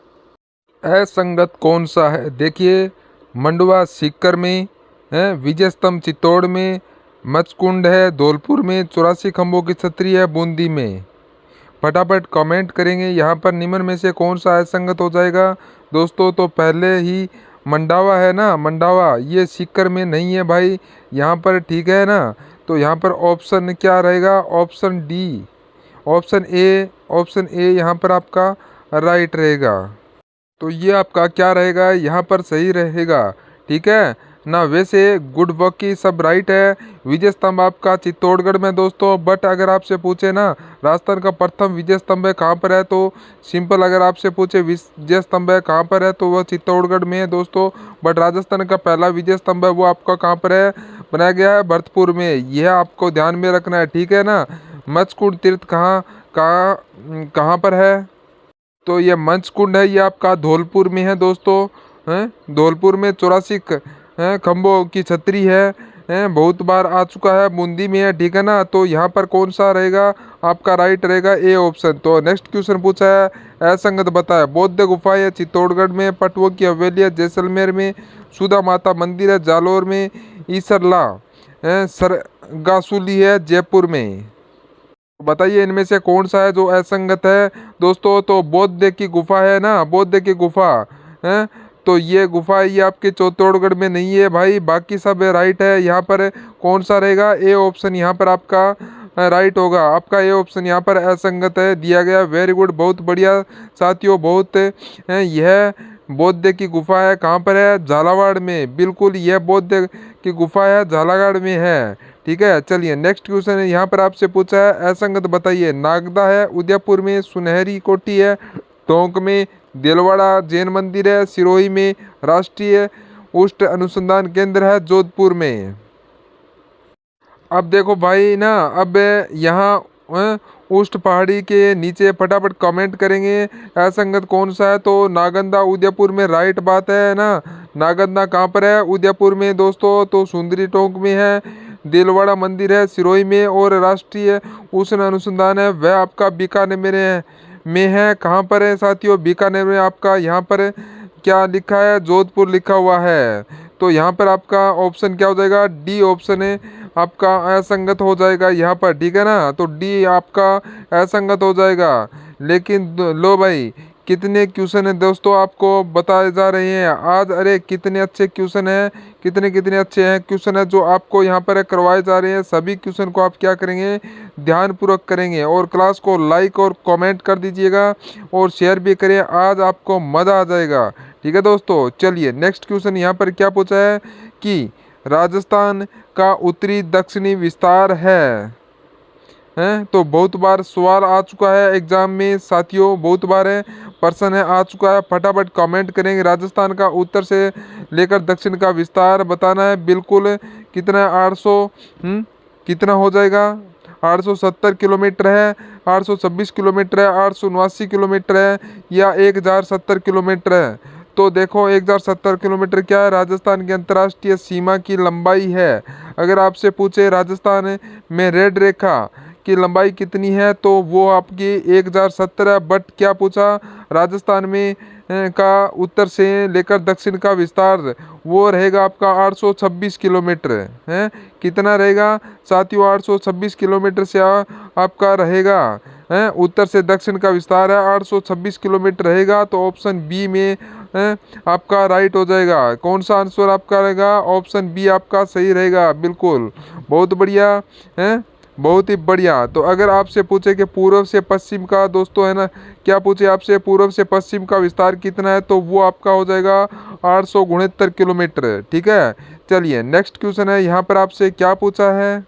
असंगत कौन सा है। देखिए मंडवा सीकर में है, विजय स्तंभ चित्तौड़ में, मचकुंड है धौलपुर में, 84 खंभों की छतरी है बूंदी में। फटाफट कमेंट करेंगे यहाँ पर निम्न में से कौन सा असंगत हो जाएगा दोस्तों। तो पहले ही मंडावा है ना, मंडावा ये सीकर में नहीं है भाई यहाँ पर, ठीक है ना। तो यहाँ पर ऑप्शन क्या रहेगा, ऑप्शन डी, ऑप्शन ए यहाँ पर आपका राइट रहेगा। तो ये आपका क्या रहेगा, यहाँ पर सही रहेगा, ठीक है ना। वैसे गुड वर्क की सब राइट है। विजय स्तंभ आपका चित्तौड़गढ़ में दोस्तों, बट अगर आपसे पूछे ना राजस्थान का प्रथम विजय स्तंभ है कहाँ पर है, तो सिंपल अगर आपसे पूछे विजय स्तंभ है कहाँ पर है तो वह चित्तौड़गढ़ में है दोस्तों। बट राजस्थान का पहला विजय स्तंभ है वो आपका कहाँ पर है, बनाया गया है भरतपुर में। यह आपको ध्यान में रखना है, ठीक है ना। मचकुंड तीर्थ कहाँ कहाँ कहाँ पर है, तो ये मंचकुंड है ये आपका धौलपुर में है दोस्तों। हैं धौलपुर में 84 खंभों की छतरी है, बहुत बार आ चुका है, बूंदी में है, ठीक है ना। तो यहाँ पर कौन सा रहेगा आपका राइट रहेगा ए ऑप्शन। तो नेक्स्ट क्वेश्चन पूछा है असंगत बताया, बौद्ध गुफा है चित्तौड़गढ़ में, पटुआ की हवेली है जैसलमेर में, सुधा माता मंदिर है जालोर में, ईसरला सरगासुली है जयपुर में। बताइए इनमें से कौन सा है जो असंगत है दोस्तों। तो बौद्ध की गुफा है ना, बौद्ध की गुफा है, तो ये गुफा ये आपके चित्तौड़गढ़ में नहीं है भाई, बाकी सब राइट है। यहाँ पर कौन सा रहेगा, ए ऑप्शन यहाँ पर आपका राइट होगा। आपका ए ऑप्शन यहाँ पर असंगत है दिया गया। वेरी गुड, बहुत बढ़िया साथियों, बहुत यह बौद्ध की गुफा है कहाँ पर है, झालावाड़ में, बिल्कुल यह बौद्ध की गुफा है झालावाड़ में है, ठीक है। चलिए नेक्स्ट क्वेश्चन है, यहाँ पर आपसे पूछा है असंगत बताइए, नागदा है उदयपुर में, सुनहरी कोठी है टोंक में, देलवाड़ा जैन मंदिर है सिरोही में, राष्ट्रीय उष्ट अनुसंधान केंद्र है जोधपुर में। अब देखो भाई ना, अब यहाँ उष्ट पहाड़ी के नीचे फटाफट कमेंट करेंगे असंगत कौन सा है। तो नागंदा उदयपुर में राइट बात है ना। नागंदा कहाँ पर है, उदयपुर में दोस्तों। तो सुंदरी टोंक में है, देलवाड़ा मंदिर है सिरोही में, और राष्ट्रीय उष्ण अनुसंधान है वह आपका बीकानेर में है। कहाँ पर है साथियों, बीकानेर में। आपका यहाँ पर क्या लिखा है, जोधपुर लिखा हुआ है। तो यहाँ पर आपका ऑप्शन क्या हो जाएगा, डी ऑप्शन है आपका असंगत हो जाएगा यहाँ पर, ठीक है ना। तो डी आपका असंगत हो जाएगा। लेकिन लो भाई कितने क्वेश्चन है दोस्तों आपको बताए जा रहे हैं आज। अरे कितने अच्छे क्वेश्चन हैं, कितने अच्छे हैं क्वेश्चन है जो आपको यहाँ पर करवाए जा रहे हैं। सभी क्वेश्चन को आप क्या करेंगे, ध्यानपूर्वक करेंगे, और क्लास को लाइक और कमेंट कर दीजिएगा और शेयर भी करें, आज आपको मज़ा आ जाएगा, ठीक है दोस्तों। चलिए नेक्स्ट क्वेश्चन यहाँ पर क्या पूछा है कि राजस्थान का उत्तरी दक्षिणी विस्तार है, तो बहुत बार सवाल आ चुका है एग्जाम में साथियों, बहुत बार है प्रश्न है आ चुका है। फटाफट कमेंट करेंगे, राजस्थान का उत्तर से लेकर दक्षिण का विस्तार बताना है। बिल्कुल कितना है, 800 कितना हो जाएगा, 870 किलोमीटर है, 826 किलोमीटर है, 879 किलोमीटर है, या 1070 किलोमीटर है। तो देखो 1070 किलोमीटर क्या है, राजस्थान की अंतर्राष्ट्रीय सीमा की लंबाई है। अगर आपसे पूछे राजस्थान में रेड रेखा की लंबाई कितनी है, तो वो आपकी 1070 है। बट क्या पूछा, राजस्थान में का उत्तर से लेकर दक्षिण का विस्तार वो रहेगा आपका 826 किलोमीटर है। कितना रहेगा साथियों, 826 किलोमीटर से आपका रहेगा उत्तर से दक्षिण का विस्तार है 826 किलोमीटर रहेगा। तो ऑप्शन बी में आपका राइट हो जाएगा। कौन सा आंसर आपका रहेगा? ऑप्शन बी आपका सही रहेगा। बिल्कुल, बहुत बढ़िया है, बहुत ही बढ़िया। तो अगर आपसे पूछे कि पूर्व से पश्चिम का दोस्तों है ना, क्या पूछे आपसे पूर्व से पश्चिम का विस्तार कितना है, तो वो आपका हो जाएगा 869 किलोमीटर। ठीक है, चलिए नेक्स्ट क्वेश्चन है, यहाँ पर आपसे क्या पूछा है,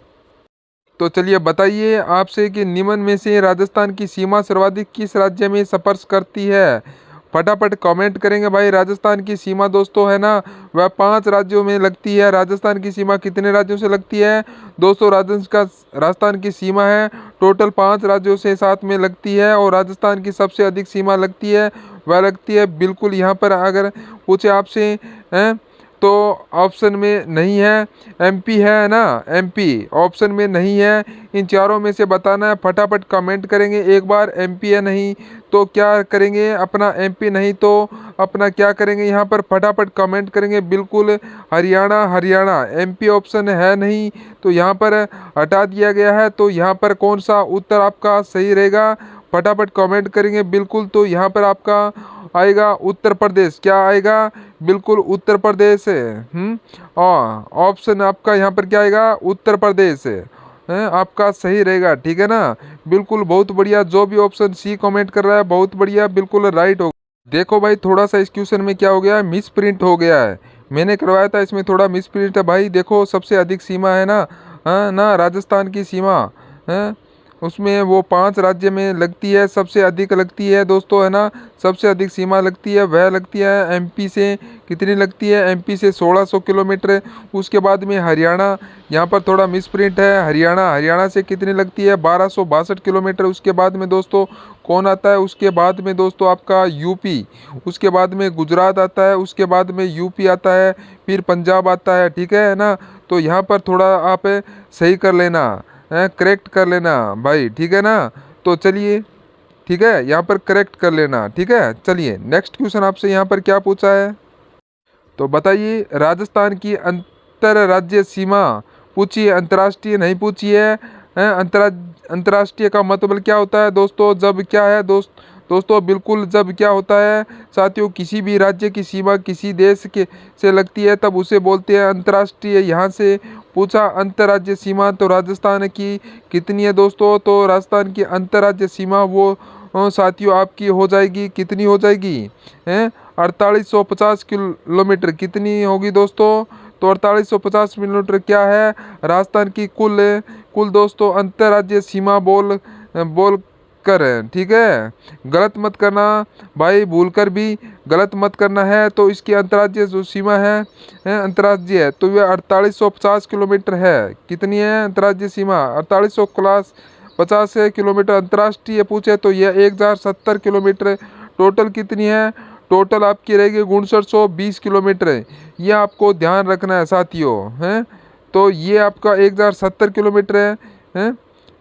तो चलिए बताइए आपसे कि निम्न में से राजस्थान की सीमा सर्वाधिक किस राज्य में स्पर्श करती है। फटाफट कमेंट करेंगे भाई। राजस्थान की सीमा दोस्तों है ना, वह 5 राज्यों में लगती है। राजस्थान की सीमा कितने राज्यों से लगती है दोस्तों? राजस्थान की सीमा है टोटल 5 राज्यों से साथ में लगती है। और राजस्थान की सबसे अधिक सीमा लगती है, वह लगती है बिल्कुल यहाँ पर अगर पूछे आपसे तो ऑप्शन में नहीं है, एमपी है ना, एमपी ऑप्शन में नहीं है। इन चारों में से बताना है। फटाफट कमेंट करेंगे एक बार, एमपी है नहीं तो क्या करेंगे अपना, एमपी नहीं तो अपना क्या करेंगे यहाँ पर, फटाफट कमेंट करेंगे। बिल्कुल हरियाणा, हरियाणा एमपी ऑप्शन है नहीं तो यहाँ पर हटा दिया गया है। तो यहाँ पर कौन सा उत्तर आपका सही रहेगा, फटाफट कमेंट करेंगे। बिल्कुल, तो यहाँ पर आपका आएगा उत्तर प्रदेश। क्या आएगा? बिल्कुल उत्तर प्रदेश है। और ऑप्शन आपका यहाँ पर क्या आएगा? उत्तर प्रदेश है आपका सही रहेगा। ठीक है ना, बिल्कुल बहुत बढ़िया। जो भी ऑप्शन सी कमेंट कर रहा है बहुत बढ़िया, बिल्कुल राइट हो। देखो भाई थोड़ा सा इस क्वेश्चन में क्या हो गया है, मिस प्रिंट हो गया है। मैंने करवाया था, इसमें थोड़ा मिस प्रिंट है भाई। देखो सबसे अधिक सीमा है ना, ना राजस्थान की सीमा है, उसमें वो 5 राज्य में लगती है, सबसे अधिक लगती है दोस्तों है ना, सबसे अधिक सीमा लगती है वह लगती है एमपी से। कितनी लगती है? एमपी से 1600 किलोमीटर। उसके बाद में हरियाणा, यहाँ पर थोड़ा मिसप्रिंट है, हरियाणा, हरियाणा से कितनी लगती है? 1262 किलोमीटर। उसके बाद में दोस्तों कौन आता है? उसके बाद में दोस्तों आपका यूपी, उसके बाद में गुजरात आता है, उसके बाद में यूपी आता है, फिर पंजाब आता है। ठीक है ना, तो यहाँ पर थोड़ा आप सही कर लेना, करेक्ट कर लेना भाई। ठीक है ना, तो चलिए ठीक है, यहाँ पर करेक्ट कर लेना। ठीक है, चलिए नेक्स्ट क्वेश्चन आपसे यहाँ पर क्या पूछा है, तो बताइए राजस्थान की अंतर्राज्यीय सीमा पूछी है, अंतर्राष्ट्रीय नहीं पूछी है। अंतर्राष्ट्रीय का मतलब क्या होता है दोस्तों? जब क्या है दोस्तों बिल्कुल जब क्या होता है साथियों, किसी भी राज्य की सीमा किसी देश के से लगती है तब उसे बोलते हैं अंतर्राष्ट्रीय। यहाँ से पूछा अंतर्राज्यीय सीमा, तो राजस्थान की कितनी है दोस्तों? तो राजस्थान की अंतर्राज्यीय सीमा वो साथियों आपकी हो जाएगी, कितनी हो जाएगी? हैं 4850 किलोमीटर। कितनी होगी दोस्तों? तो 4850 किलोमीटर क्या है राजस्थान की कुल कुल दोस्तों अंतर्राज्यीय सीमा बोल कर है। ठीक है, गलत मत करना भाई, भूलकर भी गलत मत करना है। तो इसकी अंतर्राज्यीय जो सीमा है अंतर्राज्यीय है, तो यह 4850 किलोमीटर है। कितनी है अंतर्राज्यीय सीमा? 4850 किलोमीटर। अंतर्राष्ट्रीय पूछे तो यह 1070 किलोमीटर। टोटल कितनी है? टोटल आपकी रहेगी 5920 किलोमीटर है। ये आपको ध्यान रखना है साथियों, हैं। तो ये आपका 1070 किलोमीटर है,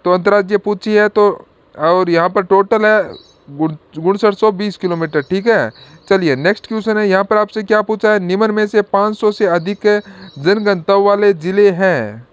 तो अंतर्राज्यीय पूछी है तो, और यहाँ पर टोटल है 5920 किलोमीटर। ठीक है, चलिए नेक्स्ट क्वेश्चन है, यहाँ पर आपसे क्या पूछा है, निम्न में से 500 से अधिक जनगणना वाले जिले हैं।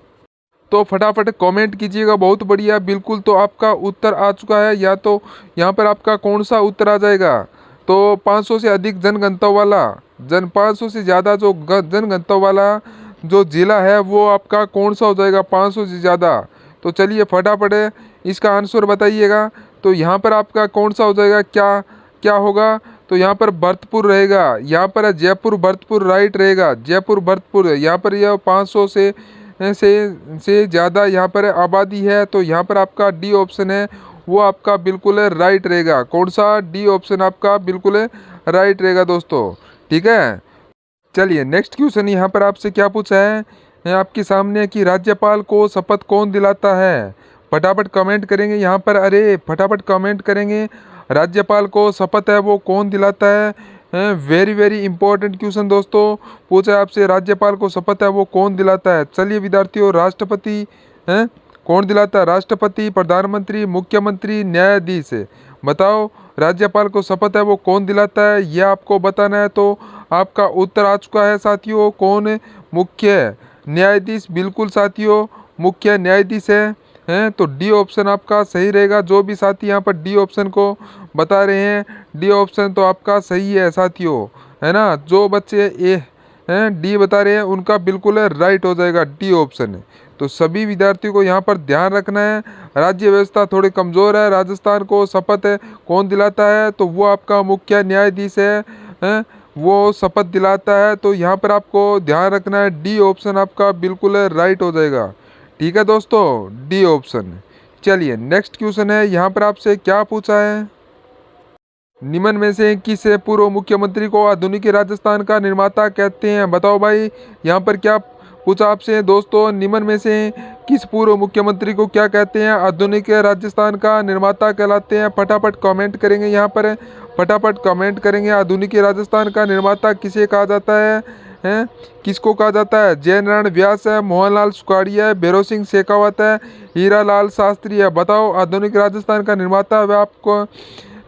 तो फटाफट कमेंट कीजिएगा, बहुत बढ़िया। बिल्कुल, तो आपका उत्तर आ चुका है, या तो यहाँ पर आपका कौन सा उत्तर आ जाएगा? तो 500 से अधिक जनगणना वाला 500 से ज़्यादा जो जनगणना वाला जो जिला है वो आपका कौन सा हो जाएगा 500 से ज़्यादा? तो चलिए फटाफट इसका आंसर बताइएगा। तो यहाँ पर आपका कौन सा हो जाएगा, क्या क्या होगा? तो यहाँ पर भरतपुर रहेगा, यहाँ पर जयपुर भरतपुर राइट रहेगा, जयपुर भरतपुर। यहाँ पर यह 500 से ज़्यादा यहाँ पर आबादी है, तो यहाँ पर आपका डी ऑप्शन है वो आपका बिल्कुल राइट रहेगा। कौन सा? डी ऑप्शन आपका बिल्कुल राइट रहेगा दोस्तों। ठीक है, चलिए नेक्स्ट क्वेश्चन यहाँ पर आपसे क्या पूछा है आपके सामने कि राज्यपाल को शपथ कौन दिलाता है? फटाफट कमेंट करेंगे यहाँ पर, अरे फटाफट कमेंट करेंगे। राज्यपाल को शपथ है वो कौन दिलाता है? वेरी वेरी इंपॉर्टेंट क्वेश्चन दोस्तों पूछा है आपसे, राज्यपाल को शपथ है वो कौन दिलाता है? चलिए विद्यार्थियों, राष्ट्रपति हैं, कौन दिलाता है? राष्ट्रपति, प्रधानमंत्री, मुख्यमंत्री, न्यायाधीश। बताओ राज्यपाल को शपथ है वो कौन दिलाता है, ये आपको बताना है। तो आपका उत्तर आ चुका है साथियों, कौन? मुख्य न्यायाधीश। बिल्कुल साथियों, मुख्य न्यायाधीश है हैं तो डी ऑप्शन आपका सही रहेगा। जो भी साथी यहाँ पर डी ऑप्शन को बता रहे हैं, डी ऑप्शन तो आपका सही है साथियों, है ना। जो बच्चे ए हैं डी बता रहे हैं उनका बिल्कुल राइट हो जाएगा डी ऑप्शन। तो सभी विद्यार्थियों को यहाँ पर ध्यान रखना है। राज्य व्यवस्था थोड़ी कमज़ोर है, राजस्थान को शपथ कौन दिलाता है, तो वो आपका मुख्य न्यायाधीश है, वो शपथ दिलाता है। तो यहाँ पर आपको ध्यान रखना है, डी ऑप्शन आपका बिल्कुल राइट हो जाएगा। ठीक है दोस्तों, डी ऑप्शन। चलिए नेक्स्ट क्वेश्चन है, यहाँ पर आपसे क्या पूछा है, निम्न में से किस पूर्व मुख्यमंत्री को आधुनिक राजस्थान का निर्माता कहते हैं। बताओ भाई, यहाँ पर क्या पूछा आपसे दोस्तों, निम्न में से किस पूर्व मुख्यमंत्री को क्या कहते हैं, आधुनिक राजस्थान का निर्माता कहलाते हैं। फटाफट कमेंट करेंगे, यहाँ पर फटाफट कमेंट करेंगे। आधुनिक राजस्थान का निर्माता किसे कहा जाता है, किसको कहा जाता है। जयनारायण व्यास है, मोहनलाल सुखाड़िया है, भैरव सिंह शेखावत है, हीरालाल शास्त्री है। बताओ आधुनिक राजस्थान का निर्माता आपको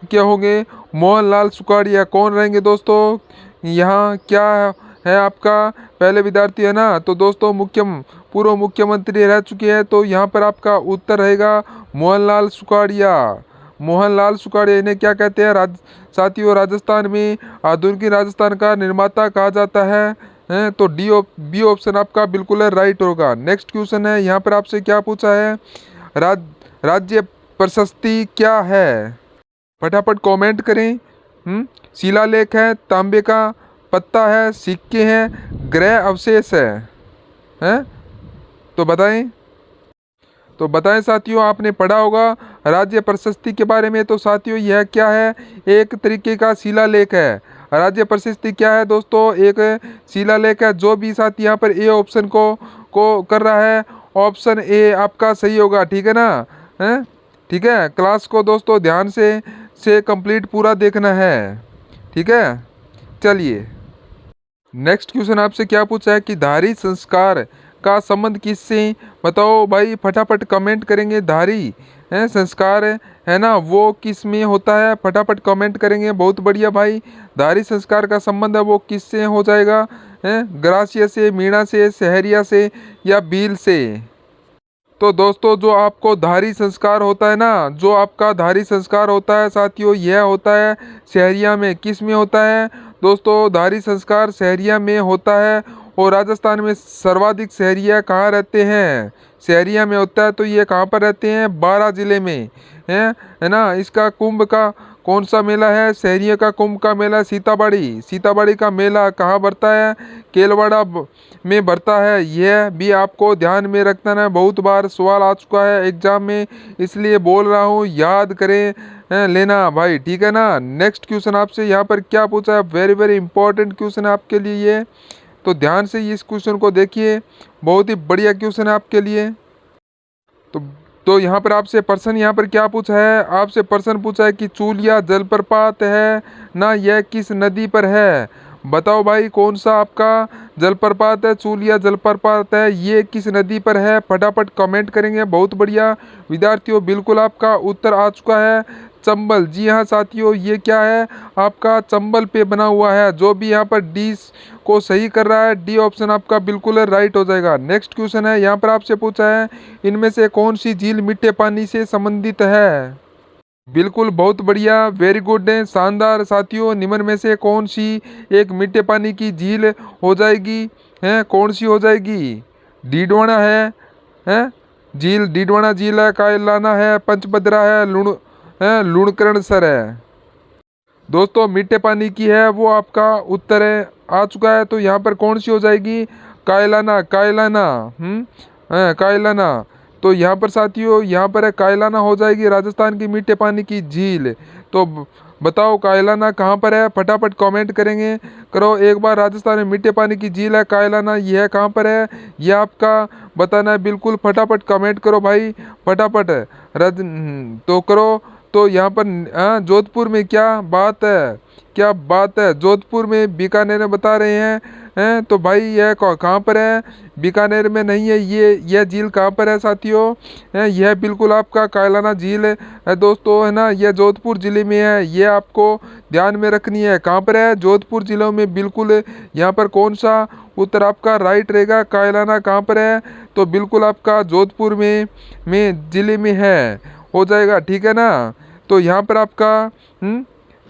क्या होंगे, मोहनलाल सुखाड़िया कौन रहेंगे दोस्तों। यहाँ क्या है आपका पहले विद्यार्थी है ना, तो दोस्तों पूर्व मुख्यमंत्री रह चुके हैं, तो यहाँ पर आपका उत्तर रहेगा मोहनलाल सुखाड़िया। मोहनलाल सुखाड़िया इन्हें क्या कहते हैं साथियों, राजस्थान में आधुनिक राजस्थान का निर्माता कहा जाता है, तो बी ऑप्शन आपका बिल्कुल राइट होगा। नेक्स्ट क्वेश्चन है, यहाँ पर आपसे क्या पूछा है, राज्य प्रशस्ति क्या है। फटाफट कमेंट करें। शिलालेख है, तांबे का पत्ता है, सिक्के हैं, ग्रह अवशेष है, तो बताएं साथियों। आपने पढ़ा होगा राज्य प्रशस्ति के बारे में, तो साथियों यह क्या है, एक तरीके का शिलालेख है। राज्य प्रशस्ति क्या है दोस्तों, एक शिलालेख है। जो भी साथी यहाँ पर ए ऑप्शन को कर रहा है, ऑप्शन ए आपका सही होगा। ठीक है ना, है ठीक है। क्लास को दोस्तों ध्यान से कंप्लीट पूरा देखना है। ठीक है, चलिए नेक्स्ट क्वेश्चन आपसे क्या पूछा है कि धारी संस्कार का संबंध किससे। बताओ भाई, फटाफट कमेंट करेंगे। धारी संस्कार है ना, वो किस में होता है, फटाफट कमेंट करेंगे। बहुत बढ़िया भाई, धारी संस्कार का संबंध है वो किससे हो जाएगा, ग्रासिया से, मीणा से, सहरिया से या बील से। तो दोस्तों जो आपको धारी संस्कार होता है ना, जो आपका धारी संस्कार होता है साथियों, यह होता है सहरिया में। किस में होता है दोस्तों, धारी संस्कार सहरिया में होता है। और राजस्थान में सर्वाधिक सहरिया कहाँ रहते हैं, सहरिया में होता है। तो ये कहाँ पर रहते हैं, बारां जिले में है ना। इसका कुंभ का कौन सा मेला है, सहरिया का कुंभ का मेला सीताबाड़ी। सीताबाड़ी का मेला कहाँ भरता है, केलवाड़ा में भरता है। यह भी आपको ध्यान में रखना है, बहुत बार सवाल आ चुका है एग्जाम में, इसलिए बोल रहा हूँ, याद करें लेना भाई। ठीक है ना। नेक्स्ट क्वेश्चन आपसे यहाँ पर क्या पूछा है, वेरी वेरी इंपॉर्टेंट क्वेश्चन है आपके लिए ये, तो ध्यान से इस क्वेश्चन को देखिए, बहुत ही बढ़िया क्वेश्चन है आपके लिए। तो यहाँ पर आपसे प्रश्न यहाँ पर क्या पूछा है, आपसे प्रश्न पूछा है कि चूलिया जलप्रपात है ना, यह किस नदी पर है। बताओ भाई, कौन सा आपका जलप्रपात है, चूलिया जलप्रपात है, ये किस नदी पर है। फटाफट कमेंट करेंगे। बहुत बढ़िया विद्यार्थियों, बिल्कुल आपका उत्तर आ चुका है, चंबल। जी हाँ साथियों, ये क्या है आपका, चंबल पे बना हुआ है। जो भी यहाँ पर डी को सही कर रहा है, डी ऑप्शन आपका बिल्कुल राइट हो जाएगा। नेक्स्ट क्वेश्चन है, यहाँ पर आपसे पूछा है, इनमें से कौन सी झील मीठे पानी से संबंधित है। बिल्कुल, बहुत बढ़िया, वेरी गुड, शानदार साथियों। निम्न में से कौन सी एक मीठे पानी की झील हो जाएगी, कौन सी हो जाएगी। डीडवाना है झील, डीडवाना झील है, कायलाना है, पंचभद्रा है, लुणकरणसर है। दोस्तों मीठे पानी की है वो आपका उत्तर है आ चुका है। तो यहाँ पर कौन सी हो जाएगी, कायलाना। कायलाना। तो यहाँ पर साथियों, यहाँ पर है कायलाना हो जाएगी, राजस्थान की मीठे पानी की झील। तो बताओ कायलाना कहाँ पर है, फटाफट कमेंट करो एक बार। राजस्थान में मीठे पानी की झील है कायलाना, यह कहाँ पर है, यह आपका बताना है। बिल्कुल फटाफट कमेंट करो भाई, फटाफट तो करो। तो यहाँ पर जोधपुर में क्या बात है, क्या बात है, जोधपुर में बीकानेर में बता रहे हैं तो भाई यह कहाँ पर है, बीकानेर में नहीं है। यह झील कहाँ पर है साथियों, यह बिल्कुल आपका कायलाना झील है दोस्तों, है ना। यह जोधपुर ज़िले में है, ये आपको ध्यान में रखनी है। कहाँ पर है, जोधपुर ज़िले में बिल्कुल। यहाँ पर कौन सा उत्तर आपका राइट रहेगा, कायलाना कहाँ पर है, तो बिल्कुल आपका जोधपुर में ज़िले में है, हो जाएगा, ठीक है ना। तो यहाँ पर आपका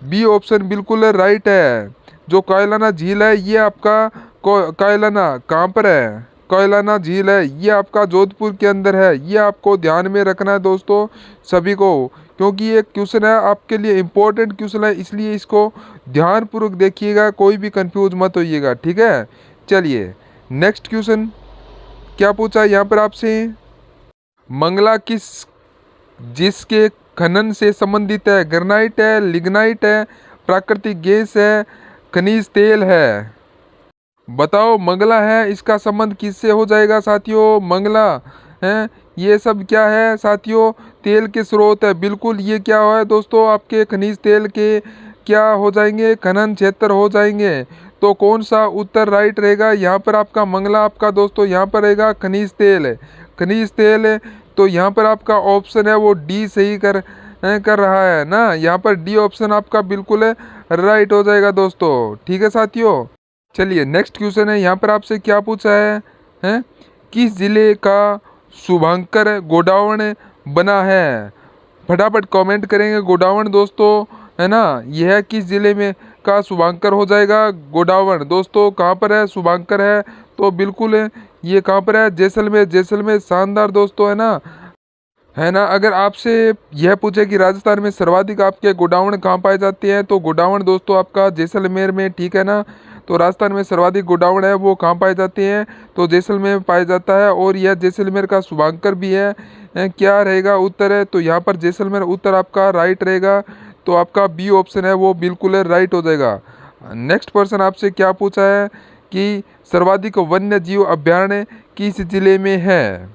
बी ऑप्शन बिल्कुल राइट है। जो कायलाना झील है ये आपका कायलाना कहाँ पर है, कायलाना झील है, ये आपका जोधपुर के अंदर है। ये आपको ध्यान में रखना है दोस्तों सभी को, क्योंकि ये क्वेश्चन है आपके लिए इम्पोर्टेंट क्वेश्चन है, इसलिए इसको ध्यानपूर्वक देखिएगा, कोई भी कंफ्यूज मत होइएगा, ठीक है। चलिए नेक्स्ट क्वेश्चन क्या पूछा है यहाँ पर आपसे, मंगला किस जिसके खनन से संबंधित है, ग्रेनाइट है, लिग्नाइट है, प्राकृतिक गैस है, खनिज तेल है। बताओ मंगला है, इसका संबंध किससे हो जाएगा साथियों, मंगला है, ये सब क्या है साथियों, तेल के स्रोत है, बिल्कुल। ये क्या है दोस्तों, आपके खनिज तेल के क्या हो जाएंगे, खनन क्षेत्र हो जाएंगे। तो कौन सा उत्तर राइट रहेगा यहाँ पर आपका, मंगला आपका दोस्तों यहाँ पर रहेगा खनिज तेल, खनिज तेल। तो यहाँ पर आपका ऑप्शन है वो डी सही कर रहा है ना, यहाँ पर डी ऑप्शन आपका बिल्कुल राइट हो जाएगा दोस्तों, ठीक है साथियों। चलिए नेक्स्ट क्वेश्चन है यहाँ पर आपसे क्या पूछा है किस जिले का शुभंकर गोडाउन बना है। फटाफट कमेंट करेंगे गोडाउन दोस्तों, है ना। यह किस जिले में का शुभंकर हो जाएगा, गोडाउन दोस्तों कहाँ पर है, शुभंकर है, तो बिल्कुल ये कहाँ पर है, जैसलमेर, जैसलमेर, शानदार दोस्तों, है ना। अगर आपसे यह पूछे कि राजस्थान में सर्वाधिक आपके गोडाउन कहाँ पाए जाते हैं, तो गोडाउन दोस्तों आपका जैसलमेर में, ठीक है ना। तो राजस्थान में सर्वाधिक गोडाउन है वो कहाँ पाए जाते हैं, तो जैसलमेर में पाया जाता है। और यह जैसलमेर का शुभांकर भी है, क्या रहेगा उत्तर है, तो यहाँ पर जैसलमेर उत्तर आपका राइट रहेगा। तो आपका बी ऑप्शन है वो बिल्कुल राइट हो जाएगा। नेक्स्ट पर्सन आपसे क्या पूछा है कि सर्वाधिक वन्य जीव अभ्यारण्य किस जिले में है।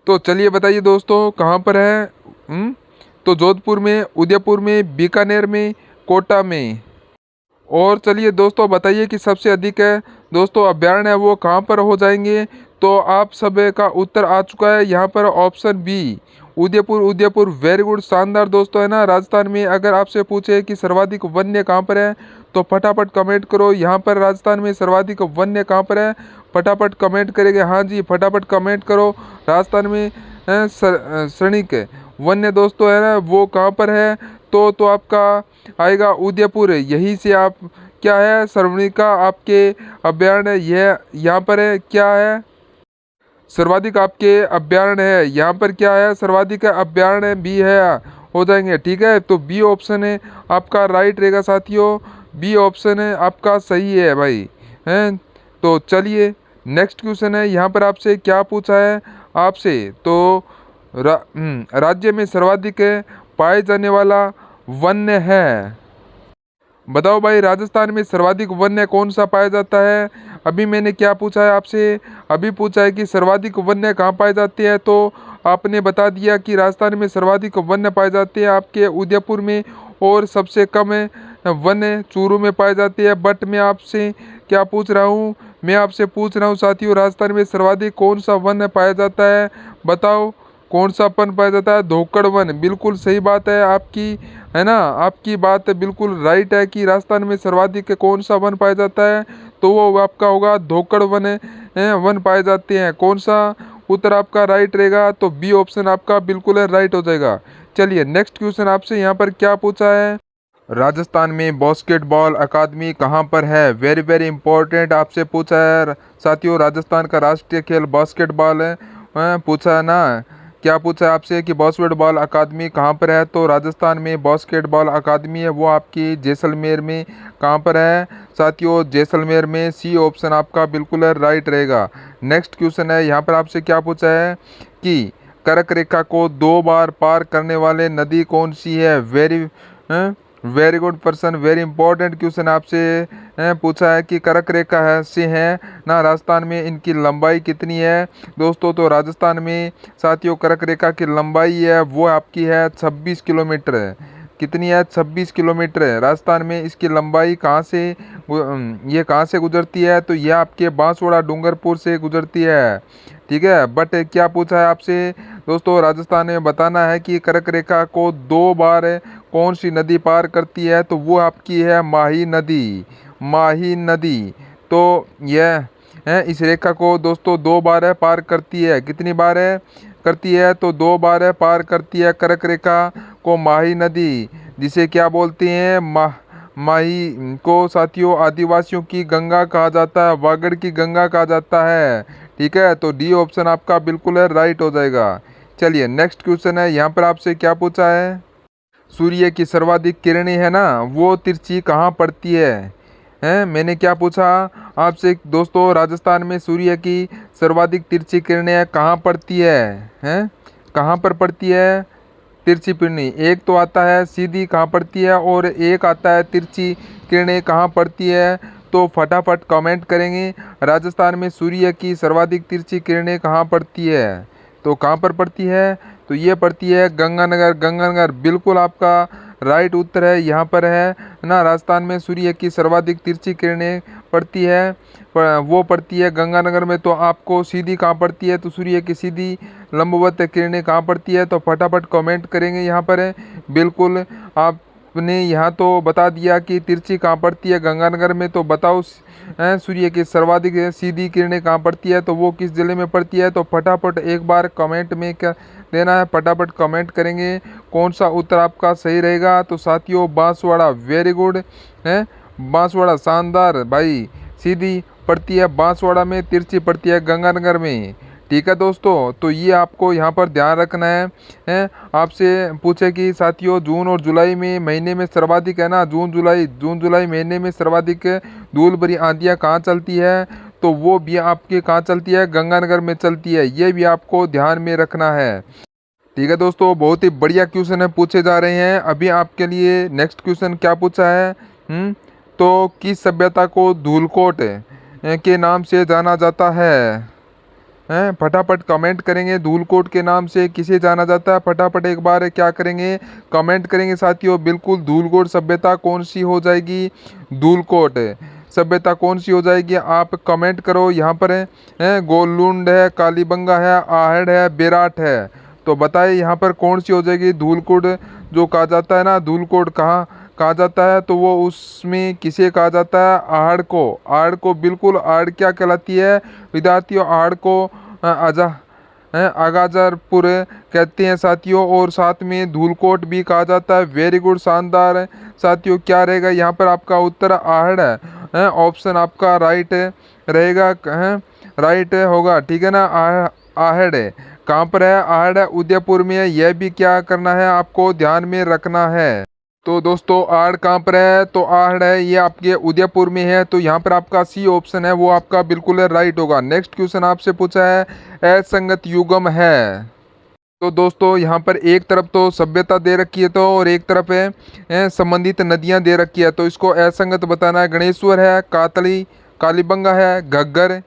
तो चलिए बताइए दोस्तों कहाँ पर है, तो जोधपुर में, उदयपुर में, बीकानेर में, कोटा में। और चलिए दोस्तों बताइए कि सबसे अधिक है दोस्तों अभ्यारण्य है वो कहाँ पर हो जाएंगे। तो आप सब का उत्तर आ चुका है यहाँ पर option B, Udaipur. Udaipur very good, शानदार दोस्तों, है ना। राजस्थान में अगर आपसे पूछे कि सर्वाधिक वन्य कहाँ पर है, तो फटाफट कमेंट करो यहाँ पर राजस्थान में सर्वाधिक वन्य कहाँ पर है, फटाफट कमेंट करेंगे। हाँ जी फटाफट कमेंट करो, राजस्थान में श्रेणिक वन्य दोस्तों, है ना, वो कहाँ पर है, तो आपका आएगा उदयपुर। यहीं से आप क्या है, स्वर्णिका आपके अभ्यारण्य यह यहाँ पर है, क्या है, सर्वाधिक आपके अभ्यारण्य है, यहाँ पर क्या है, सर्वाधिक अभ्यारण्य भी है, हो जाएंगे, ठीक है। तो बी ऑप्शन है आपका राइट रहेगा साथियों, बी ऑप्शन है आपका सही है भाई, हैं। तो चलिए नेक्स्ट क्वेश्चन है यहाँ पर आपसे क्या पूछा है आपसे, तो राज्य में सर्वाधिक पाए जाने वाला वन्य है। बताओ भाई राजस्थान में सर्वाधिक वन्य कौन सा पाया जाता है। अभी मैंने क्या पूछा है आपसे, अभी पूछा है कि सर्वाधिक वन्य कहाँ पाए जाते हैं, तो आपने बता दिया कि राजस्थान में सर्वाधिक वन्य पाए जाते हैं आपके उदयपुर में, और सबसे कम वन्य चूरू में पाए जाते हैं। बट मैं आपसे क्या पूछ रहा हूँ, मैं आपसे पूछ रहा हूँ साथियों, राजस्थान में सर्वाधिक कौन सा वन्य पाया जाता है, बताओ कौन सा वन पाया जाता है, धोकड़ वन। बिल्कुल सही बात है आपकी, है ना, आपकी बात बिल्कुल राइट है कि राजस्थान में सर्वाधिक कौन सा वन पाया जाता है, तो वो आपका होगा धोकड़ वन वन पाए जाते हैं। कौन सा उत्तर आपका राइट रहेगा, तो बी ऑप्शन आपका बिल्कुल राइट हो जाएगा। चलिए नेक्स्ट क्वेश्चन आपसे यहाँ पर क्या पूछा है, राजस्थान में बास्केटबॉल अकादमी कहाँ पर है। वेरी वेरी इंपॉर्टेंट आपसे पूछा है साथियों, राजस्थान का राष्ट्रीय खेल बास्केटबॉल है, पूछा है ना। क्या पूछा है आपसे कि बास्केटबॉल अकादमी कहाँ पर है, तो राजस्थान में बास्केटबॉल अकादमी है वो आपकी जैसलमेर में कहाँ पर है साथियों, जैसलमेर में। सी ऑप्शन आपका बिल्कुल राइट रहेगा। नेक्स्ट क्वेश्चन है यहाँ पर आपसे क्या पूछा है कि कर्क रेखा को 2 बार पार करने वाले नदी कौन सी है। Very very good person, very important question आपसे पूछा है कि कर्क रेखा है से है ना राजस्थान में, इनकी लंबाई कितनी है दोस्तों। तो राजस्थान में साथियों कर्क रेखा की लंबाई है वो आपकी है 26 किलोमीटर है। कितनी है? 26 किलोमीटर है राजस्थान में। इसकी लंबाई कहाँ से ये कहाँ से गुजरती है? तो ये आपके बांसवाड़ा डूंगरपुर से गुजरती है। ठीक है, बट क्या पूछा है आपसे दोस्तों, राजस्थान में बताना है कि कर्क रेखा को 2 बार कौन सी नदी पार करती है? तो वो आपकी है माही नदी। माही नदी। तो यह है इस रेखा को दोस्तों 2 बार है पार करती है। कितनी बार है करती है? तो 2 बार है पार करती है कर्क रेखा को माही नदी, जिसे क्या बोलते हैं? माही को साथियों आदिवासियों की गंगा कहा जाता है, वागड़ की गंगा कहा जाता है। ठीक है, तो डी ऑप्शन आपका बिल्कुल है राइट हो जाएगा। चलिए नेक्स्ट क्वेश्चन है, यहाँ पर आपसे क्या पूछा है? सूर्य की सर्वाधिक किरणें है ना वो तिरछी कहाँ पड़ती है? हैं, मैंने क्या पूछा आपसे दोस्तों, राजस्थान में सूर्य की सर्वाधिक तिरछी किरणें कहाँ पड़ती है? हैं, कहाँ पर पड़ती है तिरछी किरणें? एक तो आता है सीधी कहाँ पड़ती है और एक आता है तिरछी किरणें कहाँ पड़ती है। तो फटाफट कमेंट करेंगे राजस्थान में सूर्य की सर्वाधिक तिरछी किरणें कहाँ पड़ती है। तो कहाँ पर पड़ती है? तो ये पड़ती है गंगानगर। गंगानगर बिल्कुल आपका राइट उत्तर है, यहाँ पर है ना। राजस्थान में सूर्य की सर्वाधिक तिरछी किरणें पड़ती है वो पड़ती है गंगानगर में। तो आपको सीधी कहाँ पड़ती है? तो सूर्य की सीधी लंबवत किरणें कहाँ पड़ती है? तो फटाफट कमेंट करेंगे यहाँ पर है। बिल्कुल आपने यहाँ तो बता दिया कि तिरछी कहाँ पड़ती है गंगानगर में। तो बताओ सूर्य की सर्वाधिक सीधी किरणें कहाँ पड़ती है? तो वो किस जिले में पड़ती है? तो फटाफट एक बार कमेंट में क्या देना है, फटाफट कमेंट करेंगे कौन सा उत्तर आपका सही रहेगा। तो साथियों बांसवाड़ा, वेरी गुड है, बांसवाड़ा शानदार भाई। सीधी पड़ती है बांसवाड़ा में, तिरछी पड़ती है गंगानगर में। ठीक है दोस्तों, तो ये आपको यहाँ पर ध्यान रखना है आपसे पूछे कि साथियों जून और जुलाई में महीने में सर्वाधिक है ना, जून जुलाई महीने में सर्वाधिक धूल भरी आंधियाँ कहाँ चलती है? तो वो भी आपके कहाँ चलती है? गंगानगर में चलती है। ये भी आपको ध्यान में रखना है। ठीक है दोस्तों, बहुत ही बढ़िया क्वेश्चन है पूछे जा रहे हैं। अभी आपके लिए नेक्स्ट क्वेश्चन क्या पूछा है? तो किस सभ्यता को धूलकोट के नाम से जाना जाता है? हैं, फटाफट कमेंट करेंगे धूलकोट के नाम से किसे जाना जाता है। फटाफट एक बार क्या करेंगे, कमेंट करेंगे साथियों। बिल्कुल धूलकोट सभ्यता कौन सी हो जाएगी? धूलकोट सभ्यता कौन सी हो जाएगी? आप कमेंट करो यहाँ पर है गोलुंड है, कालीबंगा है, आहड़ है, बेराट है। तो बताइए यहाँ पर कौन सी हो जाएगी? धूलकोट जो कहा जाता है ना, धूलकोट कहाँ कहा जाता है? तो वो उसमें किसे कहा जाता है? आहड़ को। आहड़ को बिल्कुल, आहड़ क्या कहलाती है विद्यार्थियों? आहड़ को आजा आगाजरपुर कहते हैं साथियों, और साथ में धूलकोट भी कहा जाता है। वेरी गुड, शानदार है साथियों। क्या रहेगा यहाँ पर आपका उत्तर? आहड़ है। ऑप्शन आपका राइट रहेगा, राइट होगा। ठीक है ना, आहड़ है। कहाँ पर है? आहड़ है उदयपुर में है। यह भी क्या करना है आपको ध्यान में रखना है। तो दोस्तों आहड़ कहाँ पर है? तो आहड़ है ये आपके उदयपुर में है। तो यहाँ पर आपका सी ऑप्शन है वो आपका बिल्कुल राइट होगा। नेक्स्ट क्वेश्चन आपसे पूछा है असंगत युग्म है। तो दोस्तों यहाँ पर एक तरफ तो सभ्यता दे रखी है तो, और एक तरफ है संबंधित नदियाँ दे रखी है। तो इसको असंगत बताना है। गणेश्वर है, कातली, कालीबंगा है, घग्गर,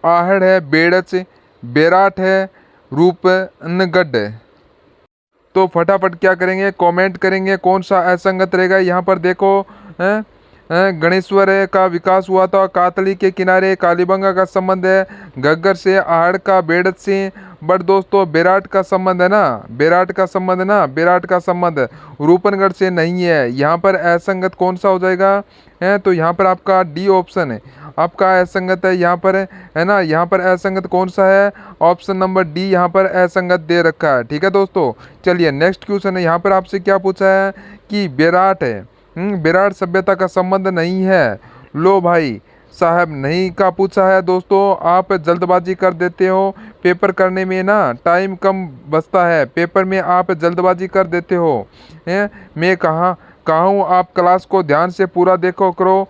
आहड़ है, बेड़च, बेराट है, रूपनगढ़। तो फटाफट क्या करेंगे, कमेंट करेंगे कौन सा असंगत रहेगा। यहाँ पर देखो गणेश्वर का विकास हुआ था कातली के किनारे, कालीबंगा का संबंध है घग्गर से, आहड़ का बेड़त से, बट दोस्तों बेराट का संबंध है ना, बेराट का संबंध है ना, बेराट का संबंध रूपनगढ़ से नहीं है। यहाँ पर असंगत कौन सा हो जाएगा? तो यहाँ पर आपका डी ऑप्शन है आपका असंगत है यहाँ पर है ना। यहाँ पर असंगत कौन सा है? ऑप्शन नंबर डी यहाँ पर असंगत दे रखा है। ठीक है दोस्तों, चलिए नेक्स्ट क्वेश्चन है। यहाँ पर आपसे क्या पूछा है कि बेराट है बेराट सभ्यता का संबंध नहीं है। लो भाई साहब नहीं का पूछा है दोस्तों। आप जल्दबाजी कर देते हो पेपर करने में ना, टाइम कम बचता है पेपर में, आप जल्दबाजी कर देते हो। मैं कहाँ हूँ, आप क्लास को ध्यान से पूरा देखो करो।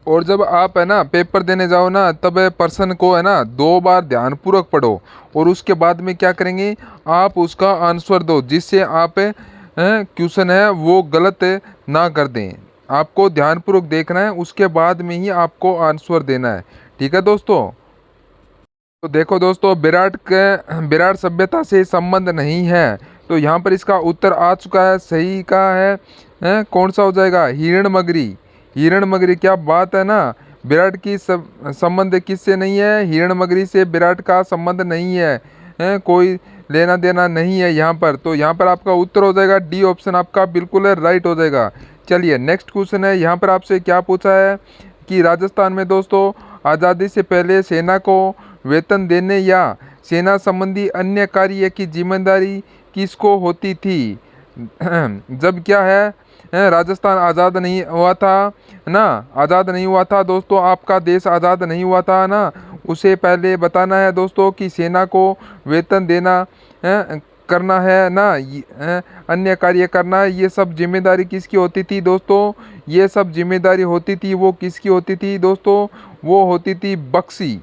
और जब आप है ना पेपर देने जाओ ना, तब पर्सन को है ना 2 बार ध्यानपूर्वक पढ़ो, और उसके बाद में क्या करेंगे आप उसका आंसर दो, जिससे आप क्वेश्चन है वो गलत ना कर दें। आपको ध्यानपूर्वक देखना है, उसके बाद में ही आपको आंसर देना है। ठीक है दोस्तों। तो देखो दोस्तों, विराट सभ्यता से संबंध नहीं है, तो यहाँ पर इसका उत्तर आ चुका है, सही का है कौन सा हो जाएगा? हिरणमगरी। हिरणमगरी, क्या बात है ना। विराट की संबंध किससे नहीं है? हिरणमगरी से विराट का संबंध नहीं है, कोई लेना देना नहीं है यहाँ पर। तो यहाँ पर आपका उत्तर हो जाएगा डी ऑप्शन, आपका बिल्कुल राइट हो जाएगा। चलिए नेक्स्ट क्वेश्चन है, यहाँ पर आपसे क्या पूछा है कि राजस्थान में दोस्तों आज़ादी से पहले सेना को वेतन देने या सेना संबंधी अन्य कार्य की जिम्मेदारी किसको होती थी? जब क्या है, राजस्थान आज़ाद नहीं हुआ था ना, आज़ाद नहीं हुआ था दोस्तों, आपका देश आज़ाद नहीं हुआ था ना, उसे पहले बताना है दोस्तों कि सेना को वेतन देना करना है ना, अन्य कार्य करना है, ये सब जिम्मेदारी किसकी होती थी दोस्तों? ये सब जिम्मेदारी होती थी, वो किसकी होती थी दोस्तों? वो होती थी बख्शी।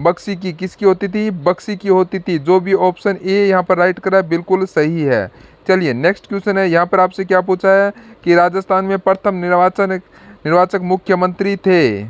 बख्शी की, किसकी होती थी? बख्शी की होती थी। जो भी ऑप्शन ए यहाँ पर राइट करा बिल्कुल सही है। चलिए नेक्स्ट क्वेश्चन है, यहाँ पर आपसे क्या पूछा है कि राजस्थान में प्रथम निर्वाचक मुख्यमंत्री थे।